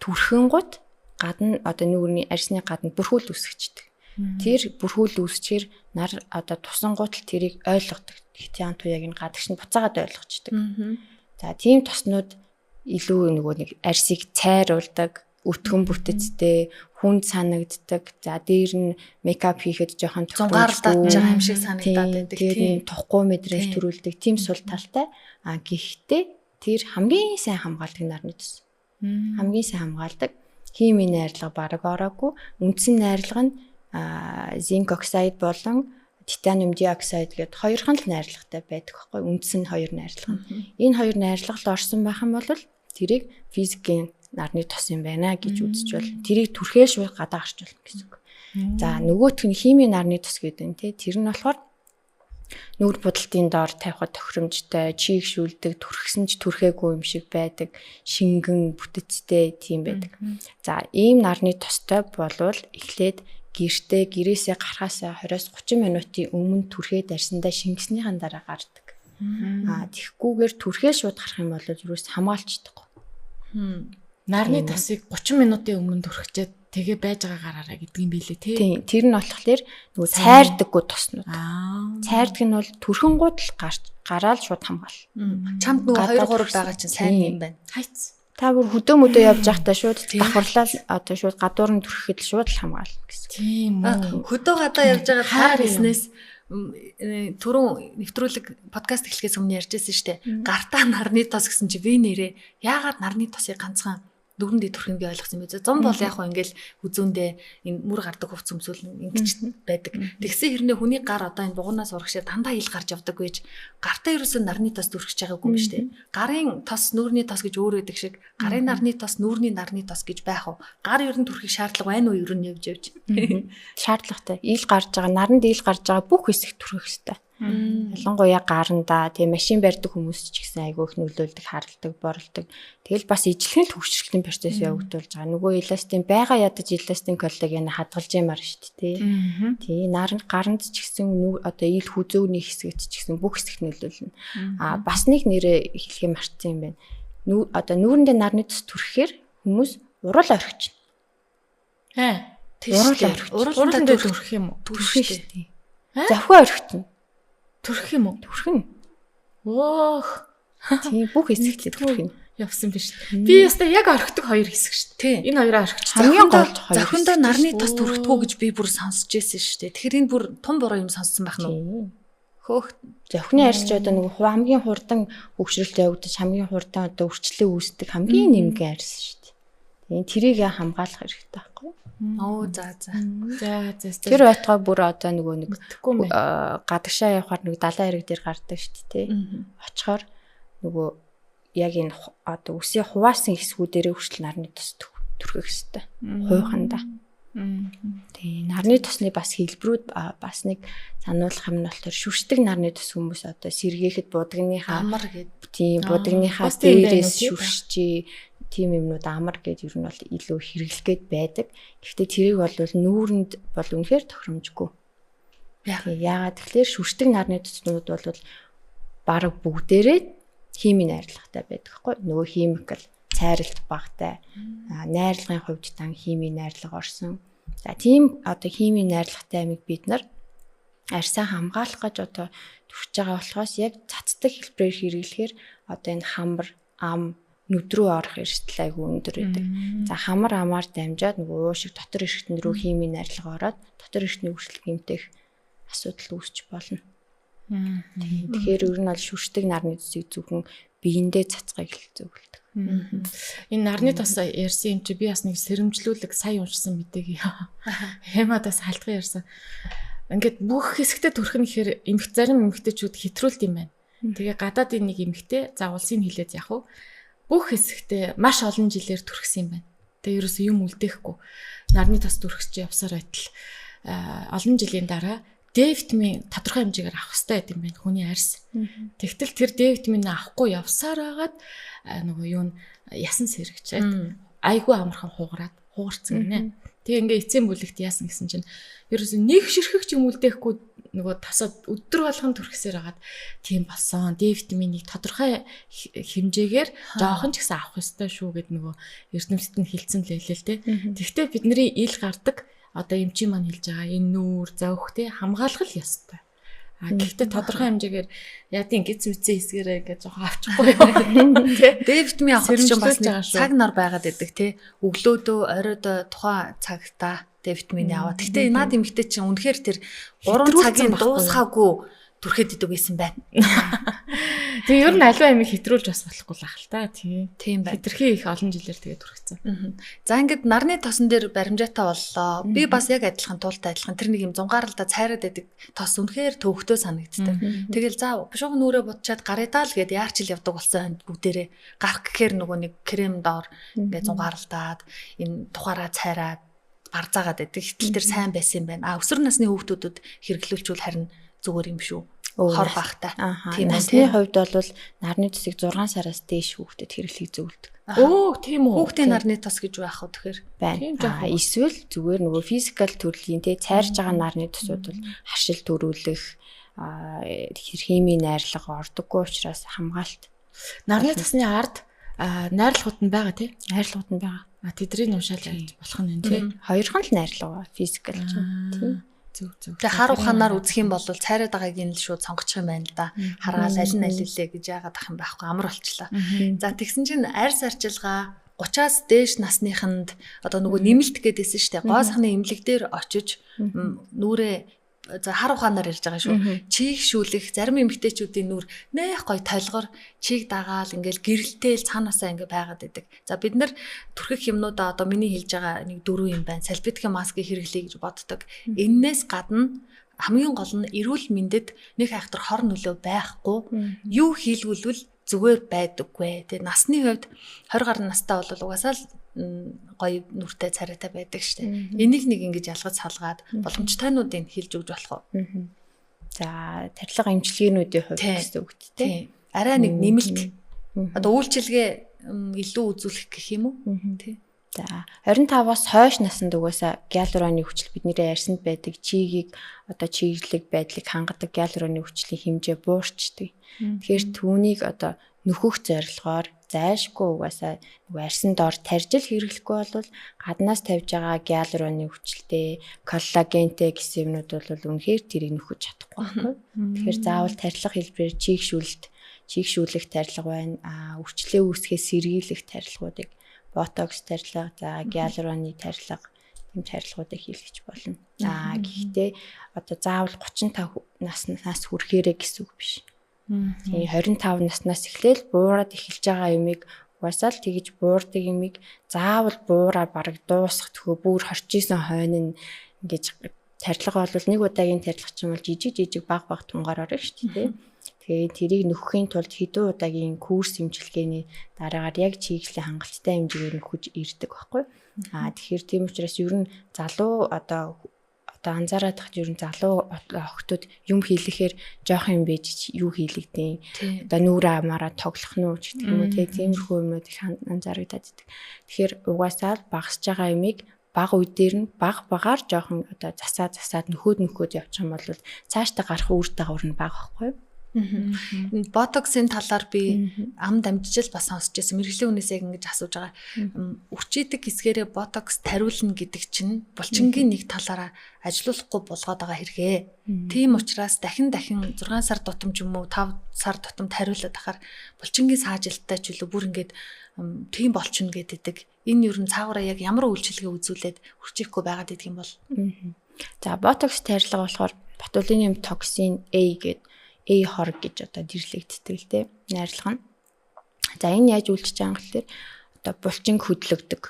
түрхэн гут гадна одоо нүрийн арьсны гадна бүрхүүл үүсгэждэг. Тэр бүрхүүл үүсчээр нар одоо тусан гутал тэрийг ойлгодог. Хитяан туяаг нь гадагш нь буцаагаад ойлгочдөг. За тийм тоснууд илүү нөгөө нэг арьсыг цайруулдаг, өтгөн бүтэцтэй, хүнд санагддаг. За дээр нь мейкап хийхэд жоохон зунгаарлаад байгаа юм шиг санагдаад байдаг. Тийм тухгүй мэдрэл төрүүлдэг. Тийм сул талтай. Гэхдээ тэр хамгийн сайн хамгаалдаг нарны тос. Хамгийн сайн хамгаалдаг. Химийн найрлага бараг ороогүй. Үндсэн найрлага нь зинк оксид болон титаниум диоксид гэдэг хоёрхан л найрлагатай байдаг байхгүй. Үндсэн 2 найрлага. Энэ 2 найрлага л орсон байх юм бол тэрийг физикийн нарны тос юм байна гэж үзэж болно. Тэрийг түрхээ шууд гадаа гарч болно гэсэн үг. За нөгөөх нь химийн нарны тос гэдэг нь тэр нь болохоор нүур будалтын доор тавихад тохиромжтой, чийгшүүлдэг, түрхсэн ч түрхээгүй юм шиг байдаг, шингэн бүтэцтэй тийм байдаг. За ийм нарны тостой болвол эхлээд гэрээсээ гарахаасаа 20-30 минутын өмнө түрхээд арьсандаа шингэснийхэн дараа гардаг. Тэгхгүйгээр түрхээ шууд гарах юм бол юус хамгаалж чадахгүй. Нарны тосыг 30 минутын өмнө түрхчээд Тэгээ байж байгаа гараараа гэдэг юм билээ тий. Тийм. Тэр нь болохоор нөгөө цайрдаггүй тоснууд. Цайрдаг нь бол төрхөнгүүд л гараал шууд хамгаал. Чамд нөгөө 2 3 байгаа чинь сайн юм байна. Хайц. Та бүр хөдөө мөдөө явж байхдаа шууд давхарлал одоо шууд гадуур нь төрөхэд л шууд л хамгаал гэсэн. Тийм үү. Хөдөө гадаа явж байгаа хаар бизнес түрүүн нэвтрүүлэг подкаст эхлэхээс өмнө ярьжсэн шүү дээ. Гартаа нарны тос гэсэн чи би нэрээ яагаад нарны тосыг ганцхан дөрөндөө төрхийг би ойлгосон юм бэ. Зам бол яг хөө ингээл үзүүндээ энэ мөр гардаг хувц өмсөл ингэж байдаг. Тэгсэн хэрнээ хүний гар одоо энэ бугуунаас урагшаа дандаа ил гарч явдаг гэж гартаа ерөөсөө нарны тос төрхөж байгаагүй юм шүү дээ. Гарын тос нүүрний тос гэж өөр байдаг шиг гарын нарны тос нүүрний нарны тос гэж байх уу? Гар ер нь төрхийг шаардлага байна уу ер нь явж. Шаардлагатай. Ил гарч байгаа, наранд ил гарч байгаа бүх хэсэг төрөх хэрэгтэй. Ялангуяа гаранда тийм машин барьдаг хүмүүс ч гэсэн айгүй их нөлөөлдөг, харалдаг, борлдог. Тэгэл бас ижлэхэн төвшрэлтийн процесс явагдуулж байгаа. Нөгөө эластин байгаа ядаж эластин коллагийг хадгалж ямаар шүү дээ. Тий, гаранд ч гэсэн одоо ил хүзөөний хэсэгт ч гэсэн бүх хэсэгт нөлөөлнө. Бас нэг нэрээ хэлхий мартсан юм байна. Одоо нүүрэндээ нарны тос төрөхээр хүмүүс урал орхиж байна. Урал төрөх юм уу? Төрөх шүү дээ. Зохио орхитно. Төрөх юм уу? Төрхөн. Оох. Тийм бүх хэсэгт төрөх юм. Явсан биш. Би ястаа яг орхидог 2 хэсэг шүү дээ. Энэ хоёроо орхичих. Хамгийн гол зохиндоо нарны тос төрөхдгөө гэж би бүр сонсч байсан шүү дээ. Тэгэхээр энэ бүр том буруу юм сонссон байх нь. Хөөх зохины арьсч одоо нөгөө хамгийн хурдан хөгжрөлт явагдаж хамгийн хурдан одоо өрчлөө үүсдэг хамгийн нэмгэн арьс шүү дээ. Тийм тэрийг хамгаалах хэрэгтэй байхгүй юу? Оо за. Тэр байтугай бүр одоо нөгөө нэг гадагшаа явахаар нэг далайн хэрэг дээр гардаг шүү дээ. Очихоор нөгөө яг энэ одоо үсээ хуваасан хэсгүүдэрээ хүртэл нарны тос төрөх хэрэгтэй. Хуйханда. Тэгээ нарны тосны бас хэлбэрүүд бас нэг сануулгах юм нь болохоор шүршдэг нарны тос хүмүүс одоо сэргээхэд будагныхаа амар гэдэг. Тийм будагныхаа дээрээс шүршчээ тийм юмнууд амар гэдэг ер нь бол илүү хэрэглэгээд байдаг. Гэхдээ тэрийг бол нүүрэнд бол үнэхээр тохиромжгүй. Яагаад тэгэхээр шүршдэг нарны тоснууд бол бараг бүгдээрээ химийн найрлагатай байдаг хгүй. Нөгөө химикал цайралт багтай. Найрлагын хувьд дан химийн найрлага орсон. За тийм одоо химийн найрлагатай амиг бид нар арьсаа хамгаалах гэж одоо төрж байгаа болохоос яг цацдаг хэлбэрээр хэрэглэхээр одоо энэ хамар, ам нүдрүү орох эрсдэл айгүй өндөр байдаг. За хамар амаар дамжаад нөгөө уушиг дотор эргэтэн рүү химийн найрлага ороод дотор эргэтний үргэлжлэх гэмтэх асуудал үүсч болно. Тэгэхээр ер нь бол шүршдэг нарны тосыг зөвхөн биендээ цацгыг л зөвлөдөг. Энэ нарны тос ярьсан юм чи би бас нэг сэрэмжлүүлэг сая уншсан мэдээг хэмадаас халтган ярьсан. Ингээд бүх хэсэгтээ төрөх нь гэхээр зарим эмэгтэйчүүд хэтрүүлт юм байна. Тэгээ гадаадын нэг эмэгтэй за улсыг хилээд яг уу бүх хэсэгтээ маш олон жилээр төрөхсөн юм байна. Тэгээ ерөөсөө юм үлдээхгүй нарны тос төрөх чи явсаар байтал олон жилийн дараа D витамин тодорхой хэмжээгээр авах хэрэгтэй гэдэг юм байна хүний арьс. Тэгтэл тэр D витамин авахгүй явсаар агаад нөгөө юу н ясан сэрэгчээд айгүй амархан хугарцсан гинэ. Тэгээ ингээ эцсийн бүлэгт яасан гэсэн чинь ерөөсөө нэг ширхэг ч юм үлдээхгүй нөгөө тасаад өдөр болгон төрөхсээр агаад тийм болсон. D витаминыг тодорхой хэмжээгээр жоохон ч гэсэн авах хэрэгтэй шүү гэд нөгөө эрдэмтэд нь хэлсэн л хэлээ л те. Тэгвэл бидний ил гардаг одоо эмчийн маань хэлж байгаа энэ нүүр зовхтэй хамгаалах л ёстой. Гэхдээ тодорхой хэмжээгээр яадын гиз үцэн хэсгээрээ ингээд жоохон авчихгүй юм тий. D витамин авах чинь бас цаг нар байгаад байдаг тий. Өглөөдөө оройдоо тухайн цагтаа D витамин аваад. Гэхдээ наад эмэгтэй чинь үнэхээр тэр 3 цагийн дуусгаагүй түрхэд идэв гэсэн байна. Тэгээ ер нь аливаа амиг хэтрүүлж бас болохгүй л ахал та тийм байна. Хитрхи их олон жилээр тэгээ түрхсэн. За ингээд нарны тосон дээр баримжаатай боллоо. Би бас яг адилхан туултай адилхан тэр нэг юм зунгааралда цайраад байдаг тос үнэхээр төвхтөө санагддаг. Тэгэл за бушууг нүрээ бутчаад гаридаа л гээд яарч ил явдаг болсон бүгдээрээ гарах гэхээр нөгөө нэг крем доор ингээд зунгааралдаад энэ тухаараа цайраад барзаагаад байдаг. Гэтэл тэр сайн байсан юм байна. Өсвөр насны хүүхдүүдэд хэрэглүүлчихвэл харин зүгээр юм шүү. Хор багтай. Тийм насны хувьд бол нарны тосыг 6 сараас дээш хүүхдэд хэрэглэхийг зөвлөдөг. Оо тийм үү. Хүүхдийн нарны тос гэж байх уу тэгэхээр байна. Эсвэл зүгээр нөгөө физикал төрлийн те цайрж байгаа нарны тосууд бол харшил төрүүлэх химийн найрлага ордоггүй учраас хамгаалт. Нарны тосны ард найрлагууд нь байгаа тий. Найрлагууд нь байгаа. Тэдрийг уншаал яаж болох нь тий. Хоёрхан л найрлага физикал чинь. Зөв. Тэгээ хар ухаанаар үзэх юм бол цайраад байгаагийн л шууд сонгочих юм байна л да. Харгаал аль нь алилээ гэж яагаад ах юм байхгүй амар болчлаа. За тэгсэн чинь арьс арчилгаа 30-аас дээш насныханд одоо нөгөө нэмэлт гэдээсэн шүү дээ. Гоо сахны эмнэлэг дээр очиж нүрээ за хар ухаанаар ярьж байгаа шүү. Чийг шүүлэх зарим эмэгтэйчүүдийн нүур нэх гой толгор чийг дагаал ингээл гэрэлтэйл цаанаасаа ингээ байгаад байдаг. За бид нар түрхэх юмнуудаа одоо миний хэлж байгаа нэг 4 юм байна. Салфетикийн маскыг хэрэглэе гэж боддог. Эннээс гадна хамгийн гол нь эрүүл мэндэд нэг айхтар хор нөлөө байхгүй. Юу хийлгүүлвэл зүгээр байдаггүй. Тэгээ насны хувьд 20 гаруй настай бол угаасаа л гоё нүртэй царайтай байдаг штэ. Энийг нэг ингэж ялгаж салгаад боломжтойнуудыг хэлж өгч болох уу? За тарилга эмчилгээнүүдийн хувьд гэсэн үг тийм. Арай нэг нэмэлт одоо үйлчилгээ илүү үзүүлэх гэх юм уу? Тий. За 25-аас хойш наснд угаасаа гиалуроны хүчил бидний ярьсанд байдаг чигийг одоо чиглэг байдлыг хангадаг гиалуроны хүчлийн хэмжээ буурчдаг. Тэгэхээр түүнийг одоо нөхөх зорилгоор зайлшгүй угаасаа арьсан доор тарьжил хэрэглэхгүй бол гаднаас тавьж байгаа гиалуроны хүчилтэй коллагентэй гэсэн юмнууд бол үнэхээр тэрийг нөхөж чадахгүй байна. Тэгэхээр заавал тарилга хэлбэрээр чийгшүүлэх тарилга байна. Үрчлээ үүсгэхээ сэргийлэх тарилгуудыг ботокс тарилга, за гиалуроны тарилга тийм тарилгуудыг хийлгэж болно. Гэхдээ одоо заавал 35 наснаас хүрэхээрээ гэсэн үг биш. 25 наснаас эхлээл буураад эхэлж байгаа юмыг угаасаа л тэгж буурдаг юмыг заавал буураа бараг дуусгах төхөө бүр хорчижсэн хойно ингэж тарилга бол нэг удаагийн тарилга ч юм бол жижиг баг тунгаар орно шүү дээ. Тэгээд тэрийг нөхөхийн тулд хэдэн удаагийн курс эмчилгээний дараагаар яг чиглэлийн хангалттай хэмжээгээр нөхөж ирдэг байхгүй. Тэгэхээр тийм учраас ер нь залуу одоо анзаараад тахад ер нь залуу охтууд юм хийлэхээр жоох юм бэж юу хийлэгдэн. Одоо нүүрэ амаараа тоглох нь уу гэдэг юм уу тиймэрхүү юмуд их анзаарагдаад байдаг. Тэгэхээр угаасаа багасж байгаа юмыг баг үе дээр нь багаар жоохон одоо засаад нөхөөд явчих юм бол цаашдаа гарах үр дагавар нь бага байхгүй. Ботоксын талаар би ам дамжижл бас сонсч байсан. Мэргэжлийн үнээс яг ингэж асууж байгаа. Үрчийдэг хэсгээрээ ботокс тариулна гэдэг чинь булчингийн нэг талаараа ажилуулахгүй болгоод байгаа хэрэгээ. Тийм учраас дахин 6 сар тутам ч юм уу 5 сар тутам тариулаад ахаар булчингийн саажилттай ч үлээ бүр ингэж тийм болчихно гэдэг. Энэ ер нь цаагаараа яг ямар үйлчилгээ үзүүлээд үрчихгүй байгаад идэх юм бол. За ботокс тарилга болохоор ботулиниум токсин A гэдэг A хорог гэж одоо дэрлэгддэг л дээ. Найрлага нь. За энэ яаж үйлчилж байгаа юм гэхээр одоо булчин хөдлөгдөг.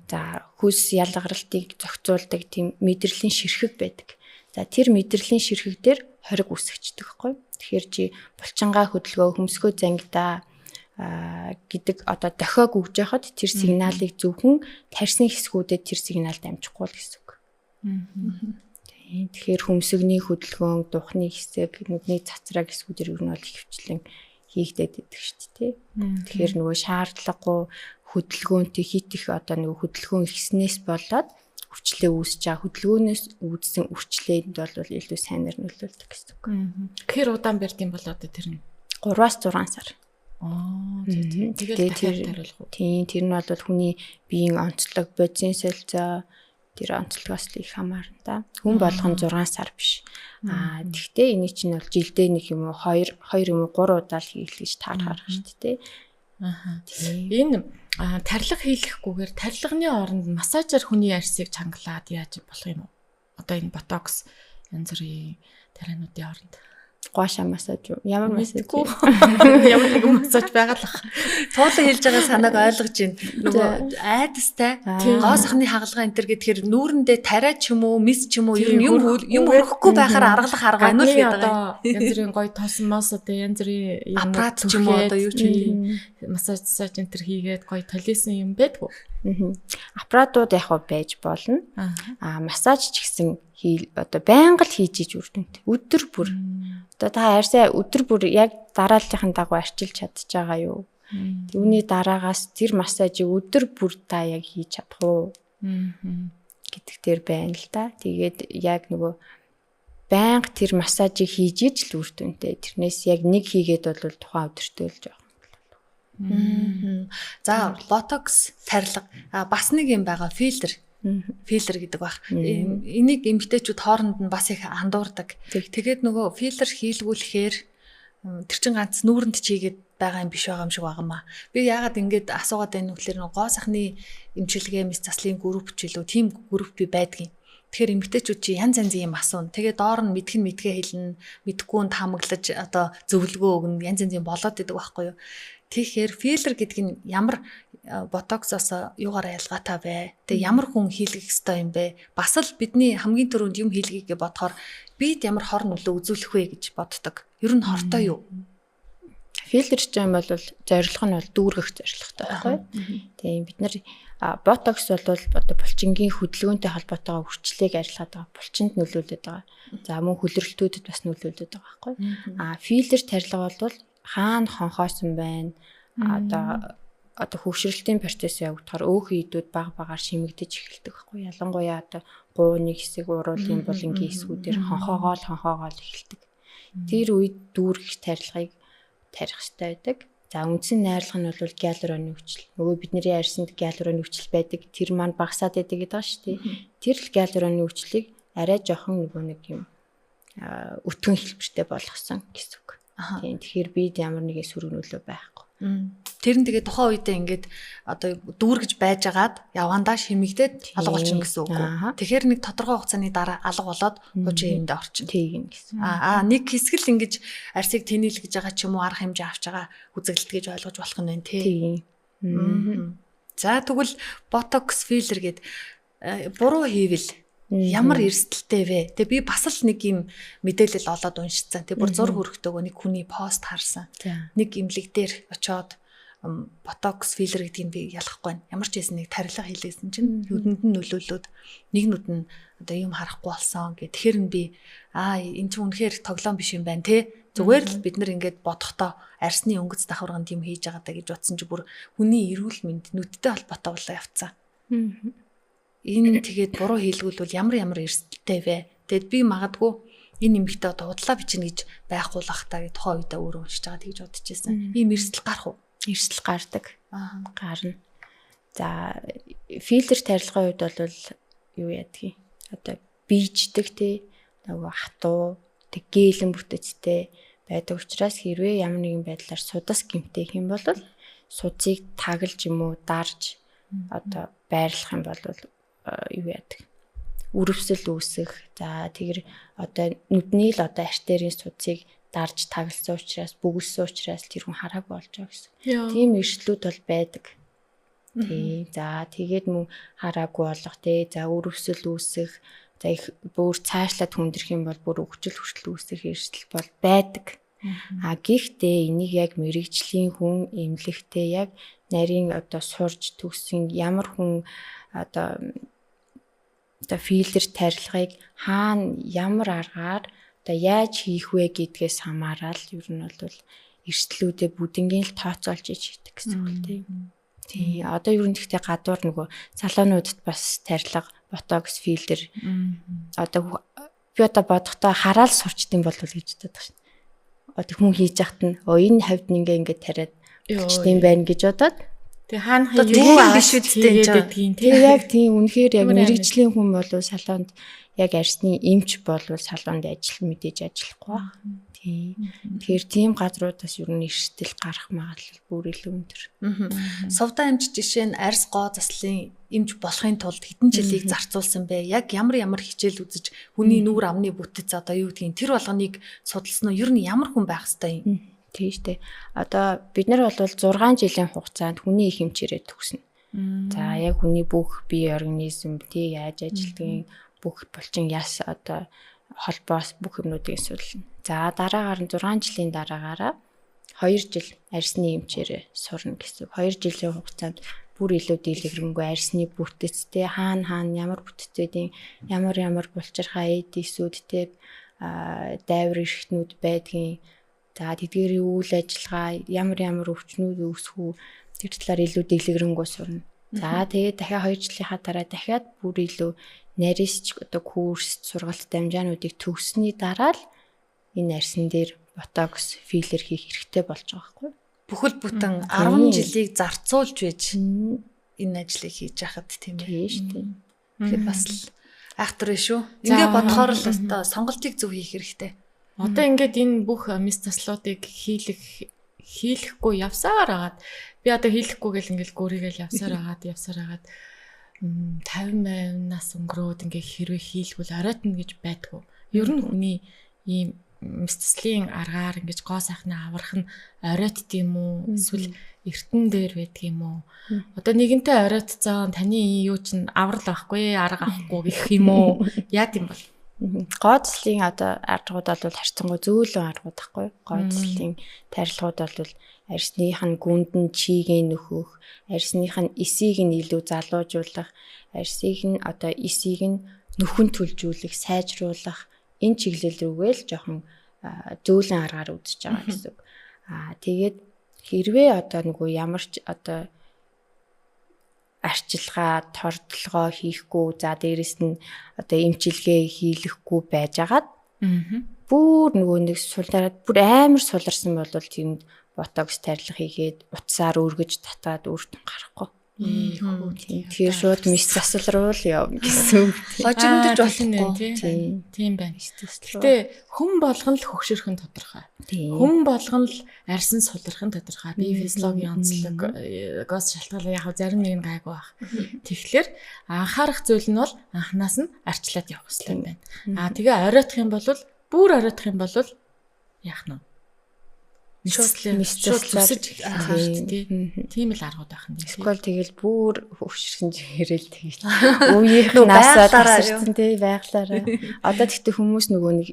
За хүс ялгаралтыг зохицуулдаг тийм мэдрэлийн ширхэг байдаг. За тэр мэдрэлийн ширхэг дээр хориг үсгчдэг байхгүй. Тэгэхээр чи булчингаа хөдөлгөө хөмсгөө зангидаа гэдэг одоо дохиог өгж яхад тэр сигналыг зөвхөн тарьсны хэсгүүдэд тэр сигнал дамжихгүй л гэсэн үг. Тэгэхээр хөмсгний хөдөлгөөн, духны хэсэг, нүдний цацраг хэсгүүдэр ер нь бол хөвчлэн хийгдээд идэг шүү дээ. Тэгэхээр нөгөө шаардлагагүй хөдөлгөөнтэй хит их одоо нөгөө хөдөлгөөн ихснээс болоод үрчлээ үүсэж байгаа хөдөлгөөнөөс үүдсэн үрчлээнд бол илүү сайнэр нөлөөлдөг гэсэн үг. Тэгэхээр удаан барьд юм бол одоо тэр нь 3-аас 6 сар. Тэгээд тэр нь бол хүний биеийн онцлог, бодисын солилцоо тэр онцлогоос их хамаарна да. Хүн болгон 6 сар биш. Тэгвэл энийг чинь бол жилдээ нэг юм уу 2 юм уу 3 удаа л хийх гэж таарах шүү дээ. Энэ тарилга хийлэхгүйгээр тарилганы оронд массажаар хүний арьсыг чангалаад яаж болох юм уу? Одоо энэ ботокс янз бүрийн тариануудын оронд гуаша массаж юу? Ямар массаж? Ямар нэг массаж байгалах. Цуулан хэлж байгаа санааг ойлгож байна. Нөгөө айдастай гоо сахны хагалгаа энэ төр гэхээр нүүрэндээ тариа ч юм уу, мис ч юм уу юм өрөхгүй байхаар аргалах арга байна л гэдэг. Одоо янз бүрийн гоё тосмос одоо янз бүрийн аппарат ч юм уу одоо юу ч юм массаж энэ төр хийгээд гоё толисон юм байдгүй. Аппаратууд яг байж болно. Массаж ч гэсэн одоо байнга л хийж иж үрдэнт. Өдөр бүр. Одоо та арьсаа өдөр бүр яг дарааллын дагуу арчилж чадчих байгаа юу? Үүний дараагаас тэр массажийг өдөр бүр та яг хийж чадах уу? Гэдэг дээр байна л да. Тэгээд яг нөгөө байнга тэр массажийг хийж иж л үрдэнтэй. Тэрнээс яг нэг хийгээд бол тухайн өдөртөө л жоох. За ботокс тарилга бас нэг юм байгаа филлер гэдэг баг. Энийг эмэгтэйчүүд хооронд нь бас их андуурдаг. Тэгээд нөгөө филлер хийлгүүлэхээр тэр чин ганц нүүрэнд чийгээд байгаа юм биш байгаа юм шиг байгаамаа. Би яагаад ингэж асуугаад байна вэ гэхээр гоо сахны эмчилгээ мэс заслын групп ч илүү тийм групп би байдгийн. Тэгэхээр эмэгтэйчүүд чи янз янзын юм асуун. Тэгээд доор нь мэдгээ хэлнэ, мэдгүй нь хамаглаж одоо зөвлөгөө өгнө, янз янзын болоод идэг байхгүй юу. Тэгэхээр филлер гэдэг нь ямар ботоксоос юугаар ялгаатай вэ? Тэгээ ямар хүн хийлгэх ёстой юм бэ? Бас л бидний хамгийн түрүүнд юм хийлгэе гэж бодохоор бид ямар хор нөлөө үзүүлэх вэ гэж боддог. Ер нь хортой юу? Филлер ч юм бол зорилго нь бол дүүргэх зорилготой байхгүй. Тэгээ бид нар ботокс бол одоо булчингийн хөдөлгөөнтэй холбоотойгоо хүрчлэгийг арилгаад байгаа. Булчинд нөлөөлөд байгаа. За мөн хөлрөлтүүдэд бас нөлөөлөд байгаа байхгүй. Филлер тарилга бол хаана хонхоосон байна. Одоо хөвшрөлтийн процесс явагдахаар өөхөн идүүд баг багаар шимэгдэж эхэлдэг байхгүй. Ялангуяа одоо гууны хэсэг, уруулын булангийн хэсгүүдээр хонхоогоол эхэлдэг. Тэр үед дүүргэх тарилгыг тарих хэрэгтэй байдаг. За үндсэн найрлага нь бол гиалуроны хүчил. Нөгөө бидний ярьсанд гиалуроны хүчил байдаг. Тэр маань багасаад байдаг гэдэг байгаа шүү дээ. Тэр л гиалуроны хүчлийг арай жоохон нөгөө нэг юм өтгөн хэлбэртэй болгосон гэсэн үг. Тийм. Тэгэхээр бид ямар нэгэн сөрөг нөлөө байхгүй. Тэр нь тэгээ тухайн үедээ ингээд одоо дүүргэж байжгаад явандаа шимэгдээд алга болчихно гэсэн үг. Тэгэхээр нэг тодорхой хугацааны дараа алга болоод хуучин юмдээ орчин. Тийм гэсэн. Нэг хэсэг л ингэж арсыг тэнэлгэж байгаа ч юм уу арга хэмжээ авч байгаа үзэгдэлт гэж ойлгож болох нь байна тий. За тэгвэл ботокс филлер гээд буруу хийвэл ямар эрсдэлтэй вэ? Тэгээ би бас л нэг юм мэдээлэл олоод уншицсан. Тэгээ бүр зур хөргтөөгөө нэг хүний пост харсан. Нэг имлэг дээр очиод ботокс филлер гэдгийг би ялахгүй байна. Ямар ч байсан нэг тарилга хийлээсэн чинь нүдэнд нь нөлөөлөд нэг нүд нь одоо юм харахгүй болсон гэх. Тэгэхээр нь би энэ чинь үнэхээр тоглоом биш юм байна те. Зүгээр л бид нар ингээд бодохдоо арсны өнгөц давхарганд юм хийж байгаа даа гэж бодсон чи бүр хүний эрүүл мэнд нүдтэй холбоотой болоо явцсан. Энэ тэгээд буруу хийлгүүл ямар эрсдэлтэй вэ? Тэгэд би магадгүй энэ нэмэгтэй одоо худлаа бичнэ гэж байхгүй л ах та гэж тухайн үедээ өөрөө уншиж байгаа тэгж бодож байсан. Ийм эрсдэл гарах уу? Эрсдэл гардаг. Гарна. За филлер тарилгын үед бол юу яадгийг одоо бийждэг те нөгөө хатуу тэг гээлэн бүтэцтэй байдаг учраас хэрвээ ямар нэгэн байдлаар судас гэмтэх юм бол судсыг таглаж юм уу дарж одоо байрлах юм бол юу яадаг үрвсэл үүсэх. За тэгэр одоо нүдний л одоо артерийн судсыг дарж тагласан учраас бүгэлсэн учраас тэр хүн хараагүй болж байгаа гэсэн. Тийм эрсдлүүд бол байдаг. Тий. За тэгээд мөн хараагүй болох тий. За үрвсэл үүсэх. За их бүр цаашлаад хүндрэх юм бол бүр өвчл хүртэл үүсэх эрсдэл бол байдаг. Гэхдээ энийг яг мэрэгжлийн хүн эмнэлэгтэй яг нарийн одоо сурж төгсөн ямар хүн одоо филлер тарилгыг хаана ямар аргаар одоо яаж хийх вэ гэдгээс хамаарал ер нь бол эрсдлүүдээ бүгднийг л тооцоолж хийдэг гэсэн үг тийм. Тий. Одоо ер нь гэхдээ гадуур нөгөө салонуудад бас тарилга, ботокс, филлер одоо би одоо бодохдоо хараал сурчдсан болов уу гэж боддог шин. Одоо хүн хийж яхад нь энэ хавьд ингээд тариад болчтой юм байна гэж бодоод тэгээ хаана юу ааш үдтэй гэдгийг тийм яг тийм үнэхээр яг мэрэгжлийн хүн бол салонд яг арсны эмч бол салонд мэдээж ажиллахгүй байна. Тийм. Тэгэхээр тийм газруудаас ер нь эрсдэл гарах магадлал бүр илүү өндөр. Сувда эмч жишээ нь арс гоо заслын эмч болохын тулд хэдэн жилийг зарцуулсан бэ? Яг ямар хичээл үзэж хүний нүүр амны бүтэц одоо юу гэдгийг тэр болгоныг судалсан нь ер нь ямар хүн байх ёстой юм? Тийм шүү дээ. Одоо бид нар бол 6 жилийн хугацаанд хүний их хэмжээрээ төгснө. За яг хүний бүх бие организм тий яаж ажилтгийг бүх булчин яс одоо холбоос бүх юмнуудыг судална. За дараагаар нь 6 жилийн дараагаараа 2 жил арсны эмчээрээ сурна гэсэн. 2 жилийн хугацаанд бүр илүү дийлэгрэнгүй арсны бүтэцтэй хаана ямар бүтэцүүдийн ямар булчирхаа эдисүүдтэй дайвар эрхтнүүд байдгийн. За тэдгээрийн үйл ажиллагаа ямар өвчнүүд үүсэх үү тэр талаар илүү дийлэгрэнгүй сурна. За тэгээд дахиад 2 жилийнхаа дараа дахиад бүр илүү нарийнч одоо курс сургалт дамжаануудыг төгссөний дараа л энэ арсан дээр ботокс филлер хийх хэрэгтэй болж байгаа байхгүй. бүхэл бүтэн 10 жилийг зарцуулж байж энэ ажлыг хийж яхад тийм ээ шүү дээ. Тэгэхээр бас л айхтар шүү. Ингээ бодохоор л өстой сонголтыг зөв хийх хэрэгтэй. Одоо ингээд энэ бүх мис заслуудыг хийлэхгүй явсаар агаад би одоо хийлэхгүй гэл ингээл гүрийгээл явсаар агаад 50%-аас өнгөрөөд ингээ хэрвээ хийлгүүл оройтно гэж байдгүй. Ер нь хүний ийм мистслийн аргаар ингэж гоо сайхнаа аврах нь оройтд юм уу? Эсвэл эртэн дээр байдаг юм уу? Одоо нэгэнтээ оройтцсан таны юу чинь аврал байхгүй, арга авахгүй гэх юм уу? Яа гэм бол гооцлын одоо аргууд бол харьцангуй зөөлөн аргууд байхгүй. Гооцлын тарилгууд бол арьсных нь гүндэн чигийг нөхөх, арьсных нь эсийг нь илүү залуужуулах, арьсыг нь одоо эсийг нь нөхөн төлжүүлэх, сайжруулах энэ чиглэл рүүгээ л жоохон зөөлөн аргаар үзэж байгаа гэсэн үг. Тэгээд хэрвээ одоо нөгөө ямар ч одоо арчилгаа, тордлогоо хийхгүй, за дээрэс нь одоо эмчилгээ хийлэхгүй байжгаад бүр нөгөө нэг сулраад бүр амар суларсан бол тэнд ботокс тарилга хийгээд утсаар өргөж татаад үр дүн гарахгүй. Тэгэхээр шууд мис засал руу л явна гэсэн үг. Хожигдож болохгүй. Тийм байна. Гэтэ хүн болгон л хөгшөрөх нь тодорхой. Хүн болгон л арьсан сулрах нь тодорхой. Би физиологийн онцлог гос шалтгаалаа яг зарим нэг нь гайгүй байх. Тэгэхээр анхаарах зүйл нь бол анханаас нь арчлаад явах хэрэгтэй юм байна. Тэгээ оройтх юм бол бүр оройтх юм бол яах нь мистэслэж хараад тийм л аргууд байх нь. Эсвэл тэгэл бүр хөвшөрсөн жигээрэл тэгэл үеийнх насаа тасарсан тий байглаараа. Одоо тэгтээ хүмүүс нөгөө нэг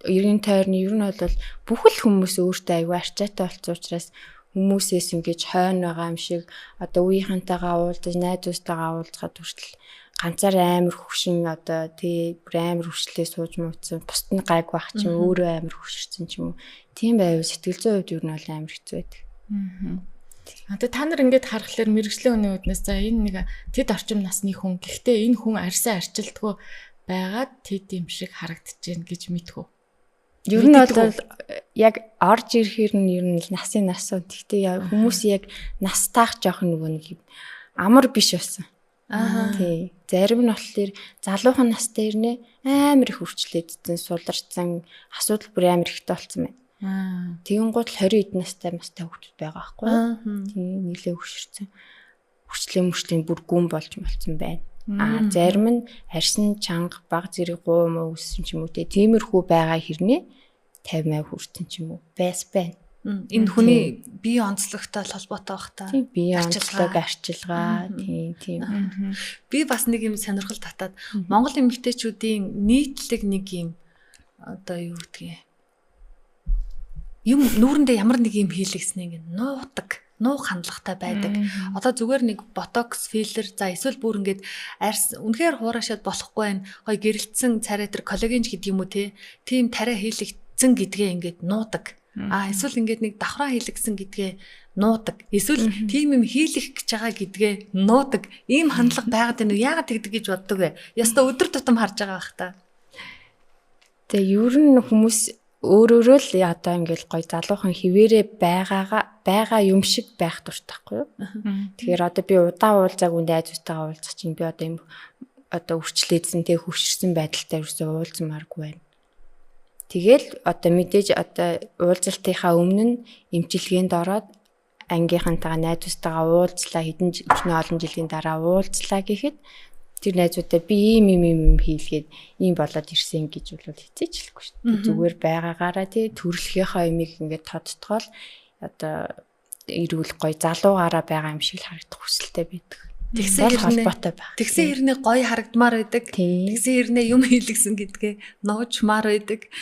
ерөн тойрны ер нь бол бүхэл хүмүүс өөртөө аюу арчаатай болсон учраас хүмүүсээс ингэж хойно байгаа юм шиг одоо үеийнхэнтэйгээ уулзаж, найзуудтайгаа уулзахад хүртэл ганцаар амар хөвшин одоо тий бүр амар хөвшлээ сууж мууцсан бусд нь гайг байх ч юм өөрөө амар хөвшөрсөн ч юм уу. Тийм байвал сэтгэл зүйн хувьд ер нь бол амар хэцүү байдаг. Одоо та нар ингээд харахаар мэрэгжлийн хүний үднээс за энэ нэг тэд орчим насны хүн гэхдээ энэ хүн арьсаа арчилдаггүй байгаад тэд юм шиг харагдчихээн гэж мэдхүү. Ер нь бол яг орж ирэхээр нь ер нь насын нас уу. Гэхдээ хүмүүс яг настайх жоох нөгөө нэг амар биш байсан. Тий. Зарим нь болохоор залуухан настай ирнэ амар их хурцлээдсэн, суларцсан, асуудал бүр амар ихтэй болсон байна. Тэгэн гол 20 эд настай хүүхэд байгаа байхгүй юу? Тий, нэлээ хурцсан. Хурцлын бүр гүн болж болсон байна. Зарим нь арьсан чанга баг зэрэг гуу муу өссөн ч юм уу тиймэрхүү байгаа хэрнээ 50% хүрсэн ч юм уу байна. Энэ хүний бие онцлогтой холбоотой байх та. Бие онцлог, арчилгаа тийм. Би бас нэг юм сонирхол татаад Монгол эмэгтэйчүүдийн нийтлэг нэг юм одоо юу гэдгийг юм нүүрэндээ ямар нэг юм хийлгэснэ ингэ нуудаг, нуух хандлагатай байдаг. Одоо зүгээр нэг ботокс, филлер за эсвэл бүр ингээд арьс үнэхээр хуурашаад болохгүй байна. Гой гэрэлтсэн царай дээр коллаген гэдэг юм уу тийм тариа хийлэгдсэн гэдгээ ингээд нуудаг. Эсвэл ингээд нэг давхраа хийлгсэн гэдгээ нуудаг. Эсвэл тийм юм хийлэх гэж байгаа гэдгээ нуудаг. Ийм хандлага байгаад байна уу? Яагаад тэгдэг гэж боддог вэ? Яста өдөр тутам харж байгаа бах та. Тэгээ ер нь хүмүүс өөрөөрөө л одоо ингээд гоё залуухан хിവэрэ байгаа юм шиг байх дуртайхгүй юу? Тэгэхээр одоо би удаа уулзаагүй найзуудтайгаа уулзах чинь би одоо юм одоо үрчлээдсэн тэг хөвшөрсөн байдалтай ерөөсөө уулзмааргүй байна. Тэгэл одоо мэдээж одоо уулзалтынхаа өмнө нь эмчилгээнд ороод ангийнхантайгаа найзуудтайгаа уулзлаа хэдэн олон жилийн дараа уулзлаа гэхэд тэр найзуудаа би ийм хийлгээд ийм болоод ирсэн гэж бол хэцээч хэлэхгүй шүү дээ. Зүгээр байгаагаараа тий төрөлхийнхаа юмыг ингээд тодтгоол одоо ирүүл гоё залуугаараа байгаа юм шиг л харагдах хүсэлтэй байдаг. Тэгсэн хэрнээ гоё харагдмаар байдаг. Тэгсэн хэрнээ юм хийлгсэн гэдгээ нуужмаар байдаг.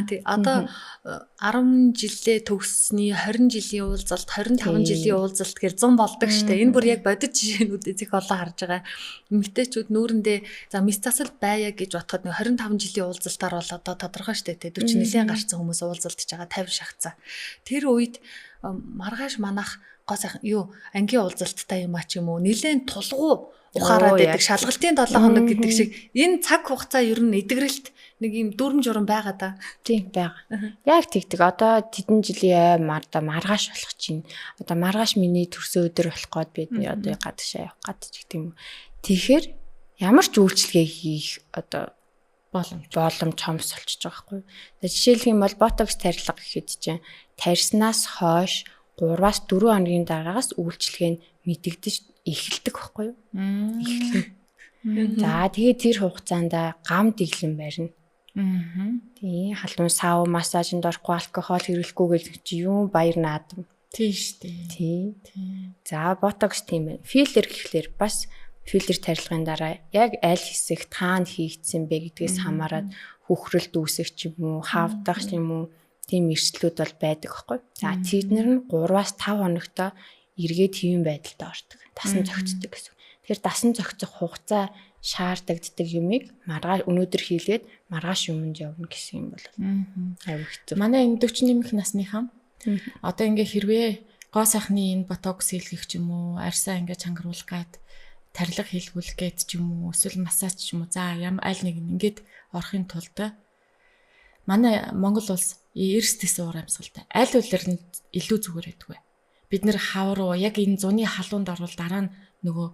Тий одоо 10 жилээ төгссөний 20 жилийн уулзалт 25 жилийн уулзалт гэж 100 болдог штэ. Энэ бүр яг бодит жишээнүүдэд их олон харж байгаа. Эмэгтэйчүүд нүүрэндээ за мис засал байя гэж бодоход 25 жилийн уулзалтаар бол одоо тодорхой штэ. 40 жилийн гарсан хүмүүс уулзалтж байгаа 50 шахацсан. Тэр үед маргааш манах гоо сайхан юу ангийн уулзалттай юм а ч юм уу нилээн тулгуу ухаарад байдаг шалгалтын 7 хоног гэдэг шиг энэ цаг хугацаа ер нь эдгэрэлт нэг юм дүрм журм байгаа да. Тийм байгаа. Яг тэгдэг. Одоо тэдэн жилийн маргааш болох чинь. Одоо маргааш миний төрсөн өдөр болох гээд бид одоо гадагшаа явах гэдэг ч гэдэм. Тэгэхээр ямар ч үйлчлэгээ хийх одоо боломж хомс болчихж байгаа байхгүй. Жишээлх юм бол ботокс тарилга гэхэд чинь тарьснаас хойш 3-4 хоногийн дараагаас үйлчлэгээ нь мэдэгдэж эхэлдэг байхгүй юу? Эхэлнэ. За тэгээд тэр хугацаанд гам дэглэн барина. Тийм халуун сав массажинд орохгүй алкогол хэрэглэхгүй гэдэг чи юм баяр наадам. Тийм шүү дээ. Тийм. За ботокс тийм ээ. Филлер гэхлээр бас филлер тарилгын дараа яг аль хэсэг таана хийгдсэн бэ гэдгээс хамаарат хөхрөлт үүсэх ч юм уу, хавдах ч юм уу тийм эрсдлүүд бол байдаг байхгүй. За тэднэр нь 3-5 хоногтой эргээд хэвэн байдалд ордог. Дасан зохицдог гэсэн. Тэгэхээр дасан зохицох хугацаа шаардагддаг юмыг маргааш өнөөдөр хийлгээд маргааш өмнөд явна гэсэн юм бол аюултай. Манай энэ 40 нэмэх насныхан одоо ингээ хэрвээ гоо сайхны энэ ботокс хийлгэх ч юм уу, арьсаа ингээ чангаруулах гээд тарилга хийлгүүлэх гээд ч юм уу, эсвэл массаж ч юм уу, за аль нэг ингээд орохын тулд манай Монгол улс эрсдэс уур амьсгалтай аль үлээр нь илүү зүгээр байдгүй. Бид нэр хавруу яг энэ зуны халуунд орвол дараа нь нөгөө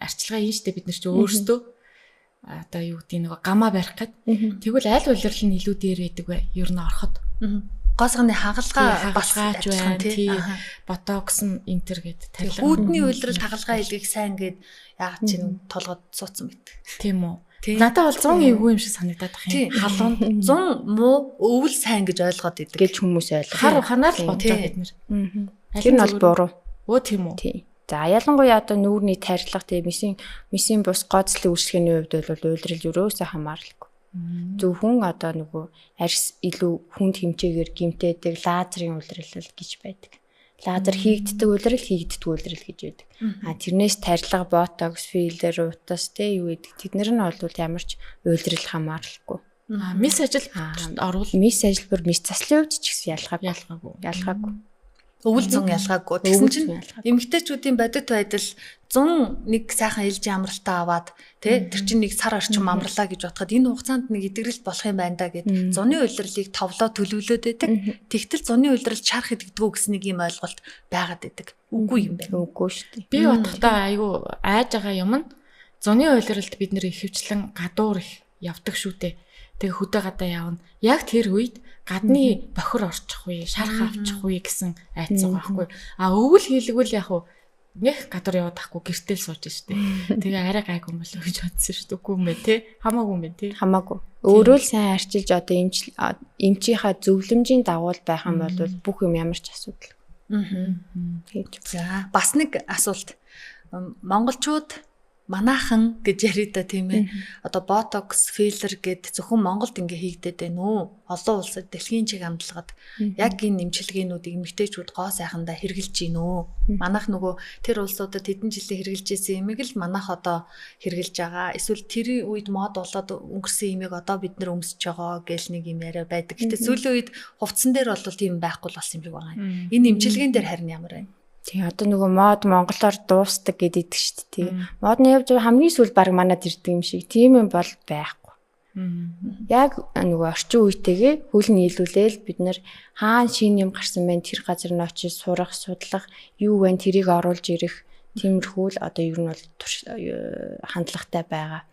арчилгаа ийн штэ бид нар чи өөрсдөө одоо юу гэдэг нөгөө гамаа барих гээд тэгвэл аль үлэрл нь илүү дээр байдаг бай. Ер нь ороход. Гоосгоны хагалгаа басгааж байна. Тий. Ботокс энтер гээд тарилга. Үүдний үйлрэл хагалгаа хийлгэх сайн гээд яг чинь толгойд суудсан байт. Тийм үү. Надад бол 100 эвгүй юм шиг санагдаад байна. Халуунд 100 муу өвөл сайн гэж ойлгоод идэг гэж хүмүүс ойлгоо. Хар ханаар л бодож байгаа бид нэр. Тэр нь бол буруу. Өө тийм үү. Тий. За ялангуяа одоо нүүрний тарилга тийм мисийн бус гооцлын үйлчлэгээний хувьд бол уйлдрал юусаа хамааралгүй. Зөвхөн одоо нөгөө арьс илүү хүнд хэмжээгээр гимтээдэг лазерын уйлдрал гэж байдаг. Лазер хийгддэг уйлдрал гэж байдаг. Тэрнээс тарилга, ботокс, филлер, утас те юу гэдэг. Тэднэр нь бол ямар ч уйлдрал хамааралгүй. Мис ажил орвол мис ажилбар мис заслын хувьд ч гэсэн ялгаагүй. Өвөл зун ялгаагүй. Тэгсэн чинь эмэгтэйчүүдийн бодит байдал 101 сайхан ээлжийн амралтаа аваад тэр чинь нэг сар орчим амрлаа гэж бодоход энэ хугацаанд нэг эдгэрэлт болох юм байна да гэд зуны уйлдралыг товлоо төлөвлөөд байдаг. Тэгтэл зуны уйлдрал чарах идэгдгүү гэсэн нэг юм ойлголт байгаад байдаг. Үгүй юм байна. Үгүй шүү дээ. Би бодохдоо айгүй айж байгаа юм нь зуны уйлдралд бид нэр ихэвчлэн гадуур их явдаг шүү дээ. Тэгээ хөдөө гадаа явна. Яг тэр үед гадны бохир орчих үе, шарах авчих үе гэсэн айц байгаа байхгүй. Өвөл хийлгвэл яг уу нэх гадуур яваад ахгүй гэртэл сууж штэ. Тэгээ арай гайгүй юм болоо гэж бодсон шүү дээ. Үгүй юм бэ те. Хамаагүй юм бэ те. Хамаагүй. Өөрөө л сайн арчилж одоо эмчийнхаа зөвлөмжийн дагуу байх юм бол бүх юм ямар ч асуудал. Хийж. За бас нэг асуулт. Монголчууд манаахан гэж яриад та тийм ээ. Одоо ботокс, филлер гэд зөвхөн Монголд ингээ хийгдэд байна уу? Олон улсад дэлхийн чиг хамтлагад яг энэ эмчилгээнүүдийг эмэгтэйчүүд гоо сайхандаа хэрэгжилж гин үү? Манайх нөгөө тэр улсуудад хэдэн жилийн хэрэгжилж исэн юмыг л манайх одоо хэрэгжилж байгаа. Эсвэл тэр үед мод болоод өнгөрсөн имийг одоо бид нэр өмсөж байгаа гэл нэг юм яриа байдаг. Гэтэ сүүлийн үед хувцсан дээр бол тийм байхгүй болсон юм шиг байгаа юм. Энэ эмчилгээн дээр харин ямар байна? Тий одоо нөгөө мод монголоор дуустдаг гэдэг шүү дээ. Модны явж хамгийн сүүл баг манад ирдэг юм шиг. Тийм юм бол байхгүй. Яг нөгөө орчин үетэйгээ хөл нийлүүлээл бид нэр хаана шин юм гарсан байна тэр газар нь очиж сурах, судлах, юу вэ тэрийг оруулж ирэх тиймэрхүү л одоо ер нь бол хандлагатай байгаа.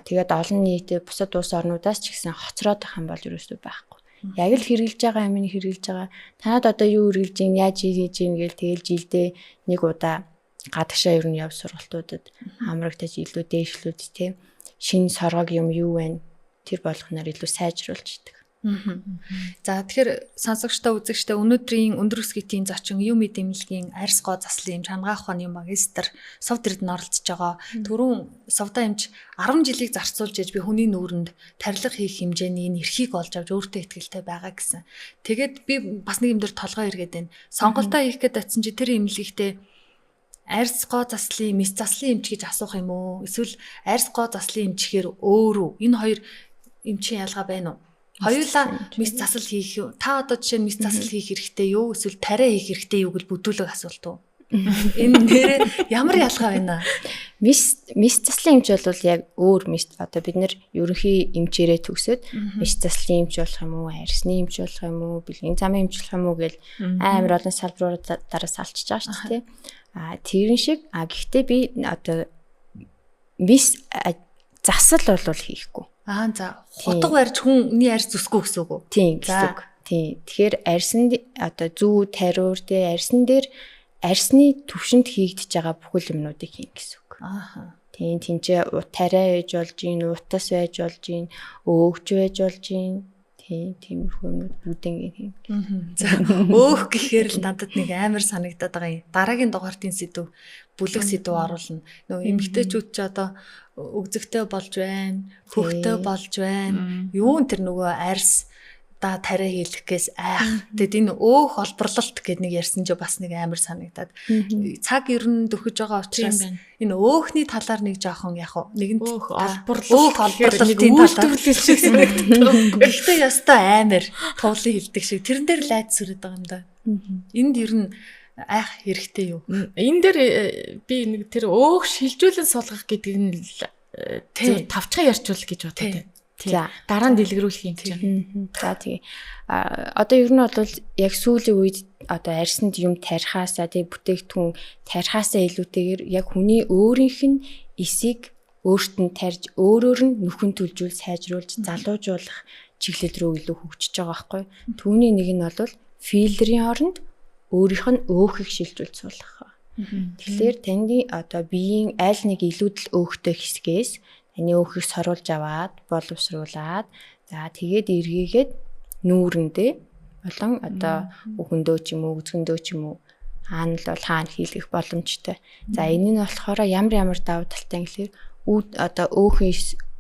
Тэгээд олон нийтэд бусад улс орнуудаас ч гэсэн хоцроод байх юм бол ерөөсөө байхгүй. Яг л хэрэгжилж байгаа юм хэрэгжилж байгаа. Танад одоо юу хэрэгжилж ийн, яаж хийж ийн гээл тэгэл жилдээ нэг удаа гадагшаа ер нь яв сургалтуудад хамрагдаж илүү дээшлүүд тийм шинэ соргог юм юу вэ? Тэр болгоноор илүү сайжруулж идэг. За тэгэхээр сонсогчтой үзэгчтэй өнөөдрийн өндөр өсгийтийн зочин юу мэдэмжлэгийн арьс гоо заслын чангаах ухааны магистр Сувд Эрдэнэ оролцож байгаа. Түрүүн Сувдаа эмч 10 жилийг зарцуулж ээж би хүний нүүрэнд тарилга хийх хэмжээний энэ эрхийг олж авч өөртөө ихтэй байгаа гэсэн. Тэгээд би бас нэг юм дээр толгой эргээд байна. Сонголтоо хийх гээд очсон чи тэр эмнэлэгтээ арьс гоо заслын мис заслын эмч гэж асуух юм уу? Эсвэл арьс гоо заслын эмчхээр өөр үү? Энэ хоёр эмчийн ялгаа байна уу? Хоёулаа мис засал хийх юу? Та одоо жишээ нь мис засал хийх хэрэгтэй юу? Эсвэл тариа хийх хэрэгтэй юу гэж бүдүүлэг асуулт уу? Энэ нэрээ ямар ялгаа байна аа? Мис заслын эмч бол яг өөр мис одоо бид нэр ерөнхий эмчээрээ төгсөөд мис заслын эмч болох юм уу, арьсны эмч болох юм уу, бэлгийн замын эмч болох юм уу гэл амар олон салбарууд дараас алчж байгаа шүү дээ. Тэрэн шиг гэхдээ би одоо мис засал бол хийхгүй. За хутга барьж хүний арьс зүсгүй гэсэн үг үү? Тийм гэсэн үг. Тийм. Тэгэхээр арьсан одоо зүү тариур дээ арьсан дээр арьсны төвшөнд хийгдэж байгаа бүхэл юмнуудыг хийн гэсэн үг. Тийм тэнцээ тариа байж болж гин, утас байж болж гин, өөгч байж болж гин. Тиймэрхүү юмнууд бүгдийг хийн. За өөх гэхээр л надад нэг амар санагдаад байгаа юм. Дараагийн дугаартын сэдв бүлэг сэдв оруулна. Нөгөө эмэгтэйчүүд ч одоо өгзөгтэй болж байна, хөхтэй болж байна. Юун тэр нөгөө арьс да тариа хийлэхгээс тэгэд энэ өөх олборлолт гэдэг нэг ярьсан ч бас нэг амар санагдаад цаг ер нь дөхөж байгаа учраас энэ өөхний талаар нэг жоохон яг нэгэн өөх олборлолтын үйлдвэрлэл шиг санагддаг. Гэхдээ ястай амар туулын хилдэг шиг тэрэн дээр лайд сүрээд байгаа юм да. Энд ер нь айх хэрэгтэй юу? Энэ дээр би нэг тэр өөх шилжүүлэн суулгах гэдэг нь тавчхан ярьчул гэж боддог байна. За дараа нь дэлгэрүүлэх юм чинь. За тэгээ. Одоо ер нь бол яг сүүлийн үед одоо арьсанд юм тарихаасаа тэгээ бүтээгдэхүүн тарихаасаа илүүтэйгээр яг хүний өөрийнх нь эсийг өөрт нь тарьж өөрөөр нь нүхэн төлжүүл сайжруулж залуужуулах чиглэл рүү илүү хөгжиж байгаа байхгүй. Түүний нэг нь бол фильтрийн оронд өөрийнх нь өөхийг шилжүүлж суулгах. Тэгэхээр таны одоо биеийн аль нэг илүүдэл өөхтэй хэсгээс таны өөхийг соруулж аваад боловсруулад за тэгээд эргээгээд нүүрэндээ болон одоо өхөндөө ч юм уу үзгэндөө ч юм уу хаана л бол хаана хийлгэх боломжтой. За энэ нь болохоор ямар давуу талтай гэхээр одоо өөхийн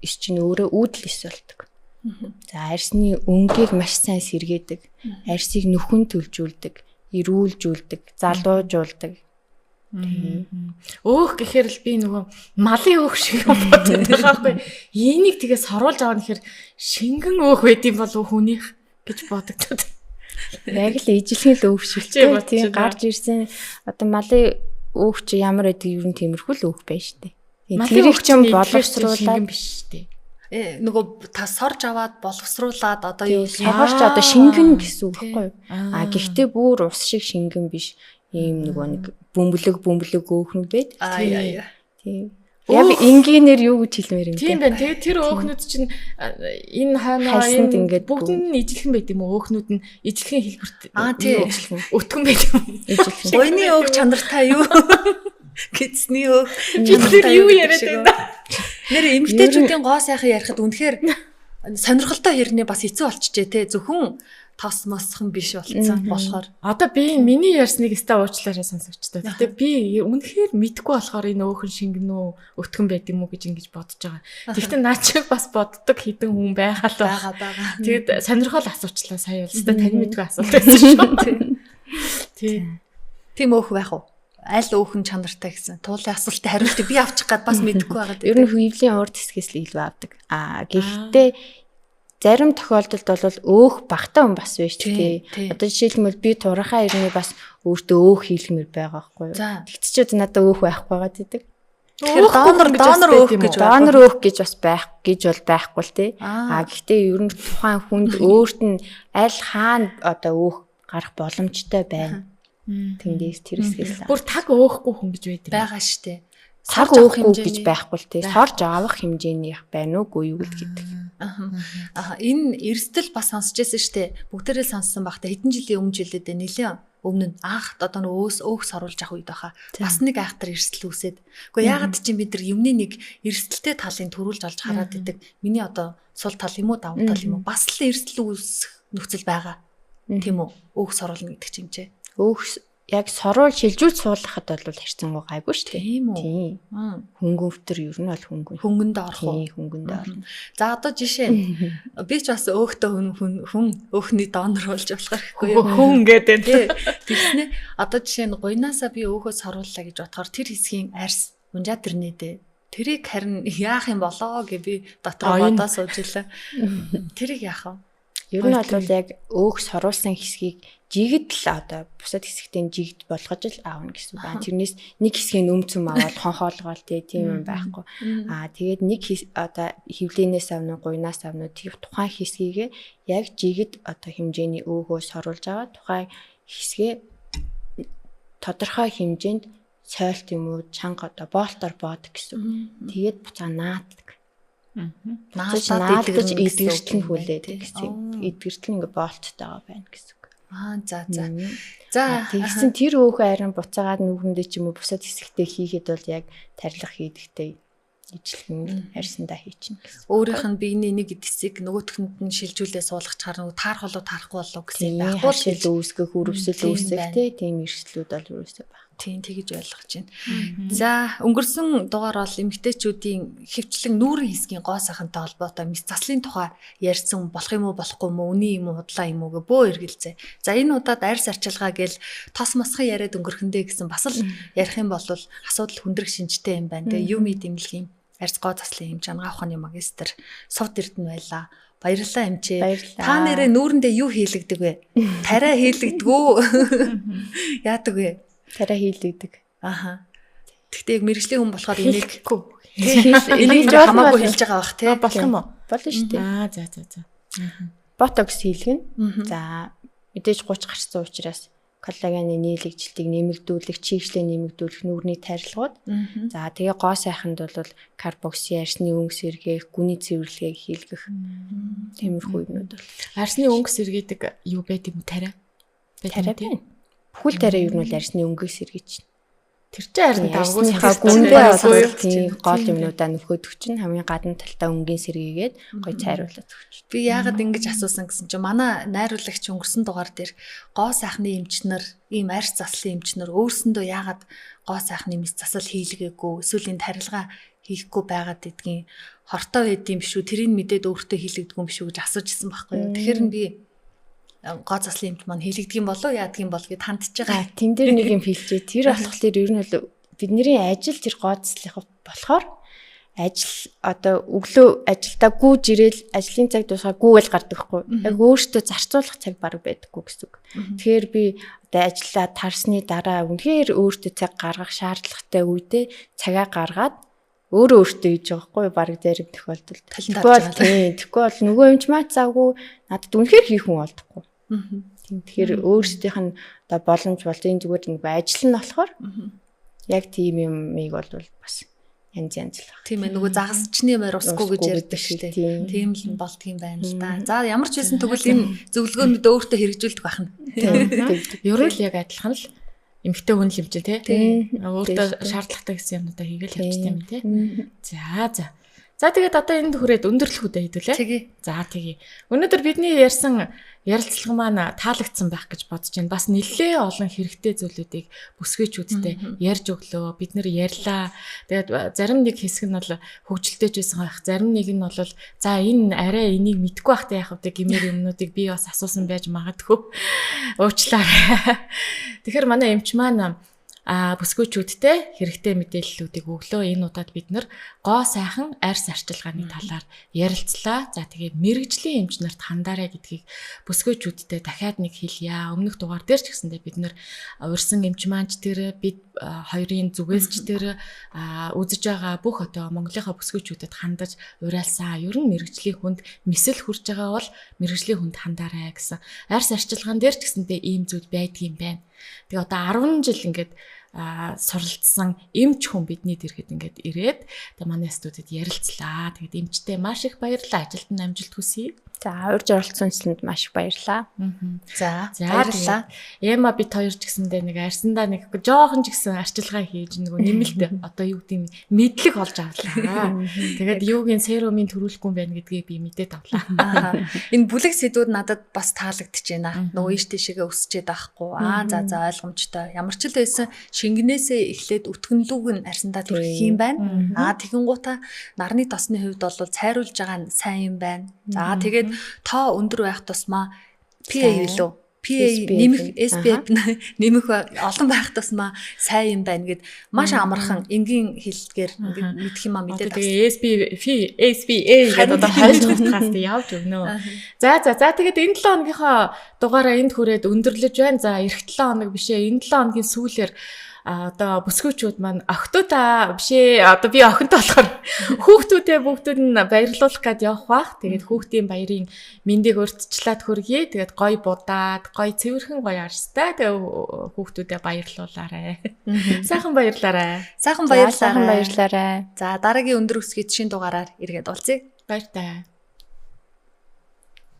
ис чинь өөрөө үүдэл ис болдог. За арьсны өнгийг маш сайн сэргээдэг. Арьсыг нүхэн төлжүүлдэг, эрүүлжүүлдэг, залуужуулдаг. Өөх гэхээр л би нөгөө малын өөх шиг боддог байхгүй. Энийг тэгээ соруулж авах нэхэр шингэн өөх байд юм болов хүнийх гэж бодогдод. Яг л ижилхэн л өөх шиг тийм гарч ирсэн одоо малын өөх чи ямар байдаг ер нь тиймэрхүү л өөх байж штэ. Тэрийг ч юм боловсруулаад биш штэ. Нөгөө та сорж аваад боловсруулад одоо юу сорж одоо шингэн гэсэн үг байхгүй юу? Гэхдээ бүр ус шиг шингэн биш. Ийм нөгөө нэг бөмбөлөг өөхнүүд байд. Тийм. Яг энгийнээр юу гэж хэлмээр юм бэ? Тийм байна. Тэгээд тэр өөхнүүд чинь энэ хойноо ингээд бүгд нь ижилхэн байд юм уу? Өөхнүүд нь ижилхэн хэлбэрт өтгөн байд юм. Ижилхэн. Гойны өөх чанартай юу? Кидсний өөх. Тэр юу яриад байна? Нэр эмэгтэйчүүдийн гоо сайхан ярихад үнэхээр сонирхолтой хэрнээ бас хэцүү болчихжээ те. Зөвхөн тос мосхон биш болцсон болохоор одоо би миний ярьсныг өстө уучлаарай сонсогчдоо. Гэтэ би үнэхээр мэдгүй болохоор энэ өөхөн шингэнүү өтгөн байд юм уу гэж ингэж бодож байгаа. Гэхдээ наа чи бас боддог хідэн хүн байгаа л байгаа. Тэгэд сонирхол асуучлаа сая бол өстө тань мэдгүй асуулт байсан шүү. Тийм өөх байх уу? Аль өөхөн чанартай гэсэн. Туулын асуултад хариултыг би авчих гад бас мэдгүй байгаа. Ер нь хөвлийн урд хэсгээс л илүү авдаг. Гэхдээ зарим тохиолдолд бол өөх багтаа хүн бас байж тээ. Одоо жишээлбэл би турхаа ирнэ бас өөртөө өөх хийлгэмээр байгаа байхгүй юу. Тэгтчихэд надад өөх байхгүй байгаа гэдэг. Тэгэхээр донор өөх гэж бас байхгүй л тээ. Гэхдээ ер нь тухайн хүнд өөрт нь аль хаана одоо өөх гарах боломжтой байна. Тэндээс тэр хэсгээс. Бүр таг өөхгүй хүн гэж байдаг. Байгаа штэ. Цаг өөхгүй гэж байхгүй л тээ. Сорж авах хэмжээнийх байна уугүй юу гэдэг. Энэ эрсдэл бас сонсч байсан штэ. Бүгдээрээ сонссон байх та хэдэн жилийн өмнө жилдээ нэлээ өмнө нь анх одоо нөө өөх соруулж авах үед баха. Бас нэг айхтар эрсдэл үүсээд. Гэхдээ яагаад чи бид нар юмны нэг эрсдэлтэй талын төрүүлж олж хараад идэг. Миний одоо сул тал юм уу давуу тал юм уу? Бас л эрсдэл үүсэх нөхцөл байгаа. Тийм үү? Өөх соруулна гэдэг чинь чи. Өөх яг сорол шилжүүлж суулгахад бол харьцангуй гайгүй шүү дээ. Тийм үү? Тийм. Хөнгөнөвтөр ер нь бол хөнгөнд орох уу? Хөнгөнд орно. За одоо жишээ би ч бас өөхтэй хүн өөхний донор болж болох хэрэггүй юу? Хүн гэдэг. Тэгснэ одоо жишээ нь гуйнаасаа би өөхөө сорууллаа гэж бодохоор тэр хэсгийн арьс унжаа тэрнээ дээ. Тэрийг харин яах юм болоо гэ би дотроо бодоо суужлаа. Тэрийг яах вэ? Ер нь бол яг өөх соруулсан хэсгийг жигд л одоо бусад хэсэгтээ жигд болгож л аавна гэсэн байна. Тэрнээс нэг хэсгийг өмцөм аваад хонхоолгоол тийм юм байхгүй. Тэгээд нэг одоо хөвлөнөөс авна, гуйнаас авна тухайн хэсгийг яг жигд одоо хэмжээний өөхөө соруулж аваад тухайн хэсгээ тодорхой хэмжээнд сойлт юм уу чанга одоо болтоор боодог гэсэн. Тэгээд буцаа нааддаг. Наадаж эдгэртэл нь хүлээдэг гэсэн. Эдгэртэл ингээ болттойгоо байна гэсэн. За тэгсэн тэр өөхөө харин буцаагаад нүгэндээ ч юм уу бусад хэсэгтээ хийхэд бол яг тарилах хийдэгтэй ижлэгэн арьсандаа хийчихнэ гэсэн. Өөрийнх нь биений нэг хэсэг нөгөөтгөнд нь шилжүүлээ суулгах чаар нөгөө таарах болоо таарахгүй болоо гэсэн юм байхгүй. Шил үүсгэх, үрвсэл үүсгэх тийм эрсдлүүд бол юусаа байна. Тийм тэгж ойлгож байна. За өнгөрсөн дугаар бол эмэгтэйчүүдийн хөвчлэн нүүрэн хэсгийн гоо сайхантай холбоотой мэс заслын тухай ярьсан болох юм уу болохгүй юм уу үний юм уу худлаа юм уу гэ бөө эргэлзээ. За энэ удаад арьс арчилгаа гэл тос мосхон яриад өнгөрөхөндөө гэсэн бас л ярих юм бол асуудал хүндрэх шинжтэй юм байна. Тэгээ юу мэд имлэх юм арьс гоо заслын хэмжээ ангаахны магистр Сувд Эрдэнэ байлаа. Баярлалаа эмчээ. Та нэрээ нүүрэндээ юу хийлэгдэг вэ? Тариа хийлэгдэг үү? Яадаг вэ? Тариа хийлэгдэг. Гэхдээ яг мэрэгжлийн хүн болохоор энийг энийг хамаагүй хэлж байгаа бах тий. Болох юм уу? Болно шүү дээ. За. Ботокс хийлгэнэ. За мэдээж 30 гарсан учраас коллагены нийлэгжилтийг нэмэгдүүлэх, чийгчлээ нэмэгдүүлэх нүүрний тарилгууд. За тэгээ гоо сайханд бол карбокси, арсны өнгө сэргээх, гүний цэвэрлэгээ хийлгэх. Тиймэрхүү юмнууд бол. Арсны өнгө сэргээдэг юу байд юм тариа? Тариа байна. Бүхэл тариа юу нь бол арсны өнгөийг сэргийж. Тэр чинь арсны давгуусынхаа гүндээ одоо тийм гол юмнуудаа нөхөдөг чинь хамгийн гадна талтаа өнгийн сэргийгээд гоё цайруулаад өгч. Би яагаад ингэж асуусан гэсэн чинь манай найруулагч өнгөрсөн дугаар дээр гоо сайхны эмчнэр, ийм арьс заслын эмчнэр өөрсөндөө яагаад гоо сайхны мэс засал хийлгээгүй, эсвэл энэ тарилга хийхгүй байгаад гэдгийг хортой байдсан биш үү? Тэрийг мэдээд өөртөө хийлэгдэх юм биш үү гэж асууж ирсэн байхгүй юу? Тэгэхээр би гоо заслын эмч маань хийлэгдэх юм болов яадаг юм бол гэд хандж байгаа. Тэн дээр нэг юм хэлчихээ. Тэр болохоор ер нь бол бидний ажил тэр гоо заслынхаа болохоор ажил одоо өглөө ажилдаа гүйж ирээл ажлын цаг дуусаа гүйгээл гардаг хгүй. Яг өөртөө зарцуулах цаг баг байдаггүй гэсэн үг. Тэгэхээр би одоо ажиллаа тарсны дараа үнэхээр өөртөө цаг гаргах шаардлагатай үедээ цагаа гаргаад өөртөө хийж байгаа хгүй баг зарим тохиолдолд. Тэгэхгүй бол нөгөө юмч маа завгүй надад үнэхээр хийх хүн олдохгүй. Тэгэхээр өөрсдийнх нь одоо боломж болж энэ зүгээр нэг ажил нь болохоор яг тийм юмыг бол бас янз л баг. Тийм ээ нөгөө загасчны морь усгүй гэж ярьдаг шүү дээ. Тийм л болдго юм байна л да. За ямар ч байсан тэгвэл энэ зөвлөгөөнүүд өөртөө хэрэгжүүлдэг байх нь. Ерөөл яг адилхан л эмэгтэй хүн л хэмжээ тий. Өөртөө шаардлагатай гэсэн юмудаа хийгээл явчихсан юм тий. За тэгээд одоо энд хүрээд өндөрлөхүүдээ хэдүүлээ. За тэгье. Өнөөдөр бидний ярьсан ярилцлага маань таалагдсан байх гэж бодож байна. Бас нэлээ олон хэрэгтэй зүйлүүдийг бүсгүйчүүдтэй ярьж өглөө. Бид нэр ярьлаа. Тэгээд зарим нэг хэсэг нь бол хөгжилтэйж байсан байх. Зарим нэг нь бол за энэ арай энийг мэдгүй байхтай яах вэ гэмээр юмнуудыг би бас асуусан байж магадгүй. Уучлаарай. Тэгэхээр манай эмч маань бүсгүйчүүдтэй хэрэгтэй мэдээллүүдийг өглөө. Энэ удаад бид нэр гоо сайхан арьс арчилгааны талаар ярилцлаа. За тэгээд мэрэгжлийн эмч нарт хандаарай гэдгийг бүсгүйчүүдтэй дахиад нэг хэлье. Өмнөх дугаар дээр ч гэсэндээ бид нэр урьсан эмч маанч тэр бид хоёрын зүгээсч тэр үзэж байгаа бүх одоо Монголынхаа бүсгүйчүүдэд хандаж уриалсан. Ер нь мэрэгжлийн хүнд мэсэл хүрж байгаа бол мэрэгжлийн хүнд хандаарай гэсэн. Арьс арчилгаан дээр ч гэсэндээ ийм зүйл байдгийн байна. Тэгээ одоо 10 жил ингээд суралцсан эмч хүн бидний дэрхэд ингээд ирээд тэгээ манай студид ярилцлаа. Тэгээд эмчтэй маш их баярлалаа. Ажилд нь амжилт хүсье. За урьж оролцсон юмд маш их баярлалаа. За баярлалаа. Яма бид хоёр ч гэсэндээ нэг арьсандаа нэг жоохон ч гэсэн арчилгаа хийж нөгөө нэмэлт одоо юу гэдэг нь мэдлэг олж авлаа. Тэгээд юугийн серумын төрүүлэхгүй юм байна гэдгийг би мэдээд авлаа. Энэ бүлэг сэдвүүд надад бас таалагдчихэна. Нөгөө ийш тийшээгээ өсчээд байхгүй. За ойлгомжтой. Ямар ч л байсан шингэнээсээ эхлээд өтгөнлүүг нь арьсандаа төрөх юм байна. Тэгэнгуутаа нарны тосны хувьд бол цайруулж байгаа нь сайн юм байна. За тэгээд тоо өндөр байх тусмаа PA юу? нэмэх SPF нэмэх олон байх тусмаа сайн юм байна гэд маш амархан энгийн хэлгээр мэдэх юм а мэдээд байна. Тэгээ SPA гэдэг одоо хойш подкаст явж өгнө. За тэгээд энэ 7 хоногийнхоо дугаараа энд хүрээд өндөрлөж байна. За эх 7 хоног бишээ энэ 7 хоногийн сүүлээр одоо бүсгүүчүүд маань охтуудаа бишээ одоо би охинтой болохоор хүүхдүүд нь баярлуулах гээд явах бах. Тэгээд хүүхдийн баярын мэндийг урьдчилаад хүргэе. Тэгээд гой будаад, гой цэвэрхэн гой арстай. Тэгээд хүүхдүүдэд баярлуулаарай. Сайхан баярлаарай. Сайхан баярлаарай. За дараагийн өндөр өсгий шинэ дугаараар иргэд уулзъя. Баяртай.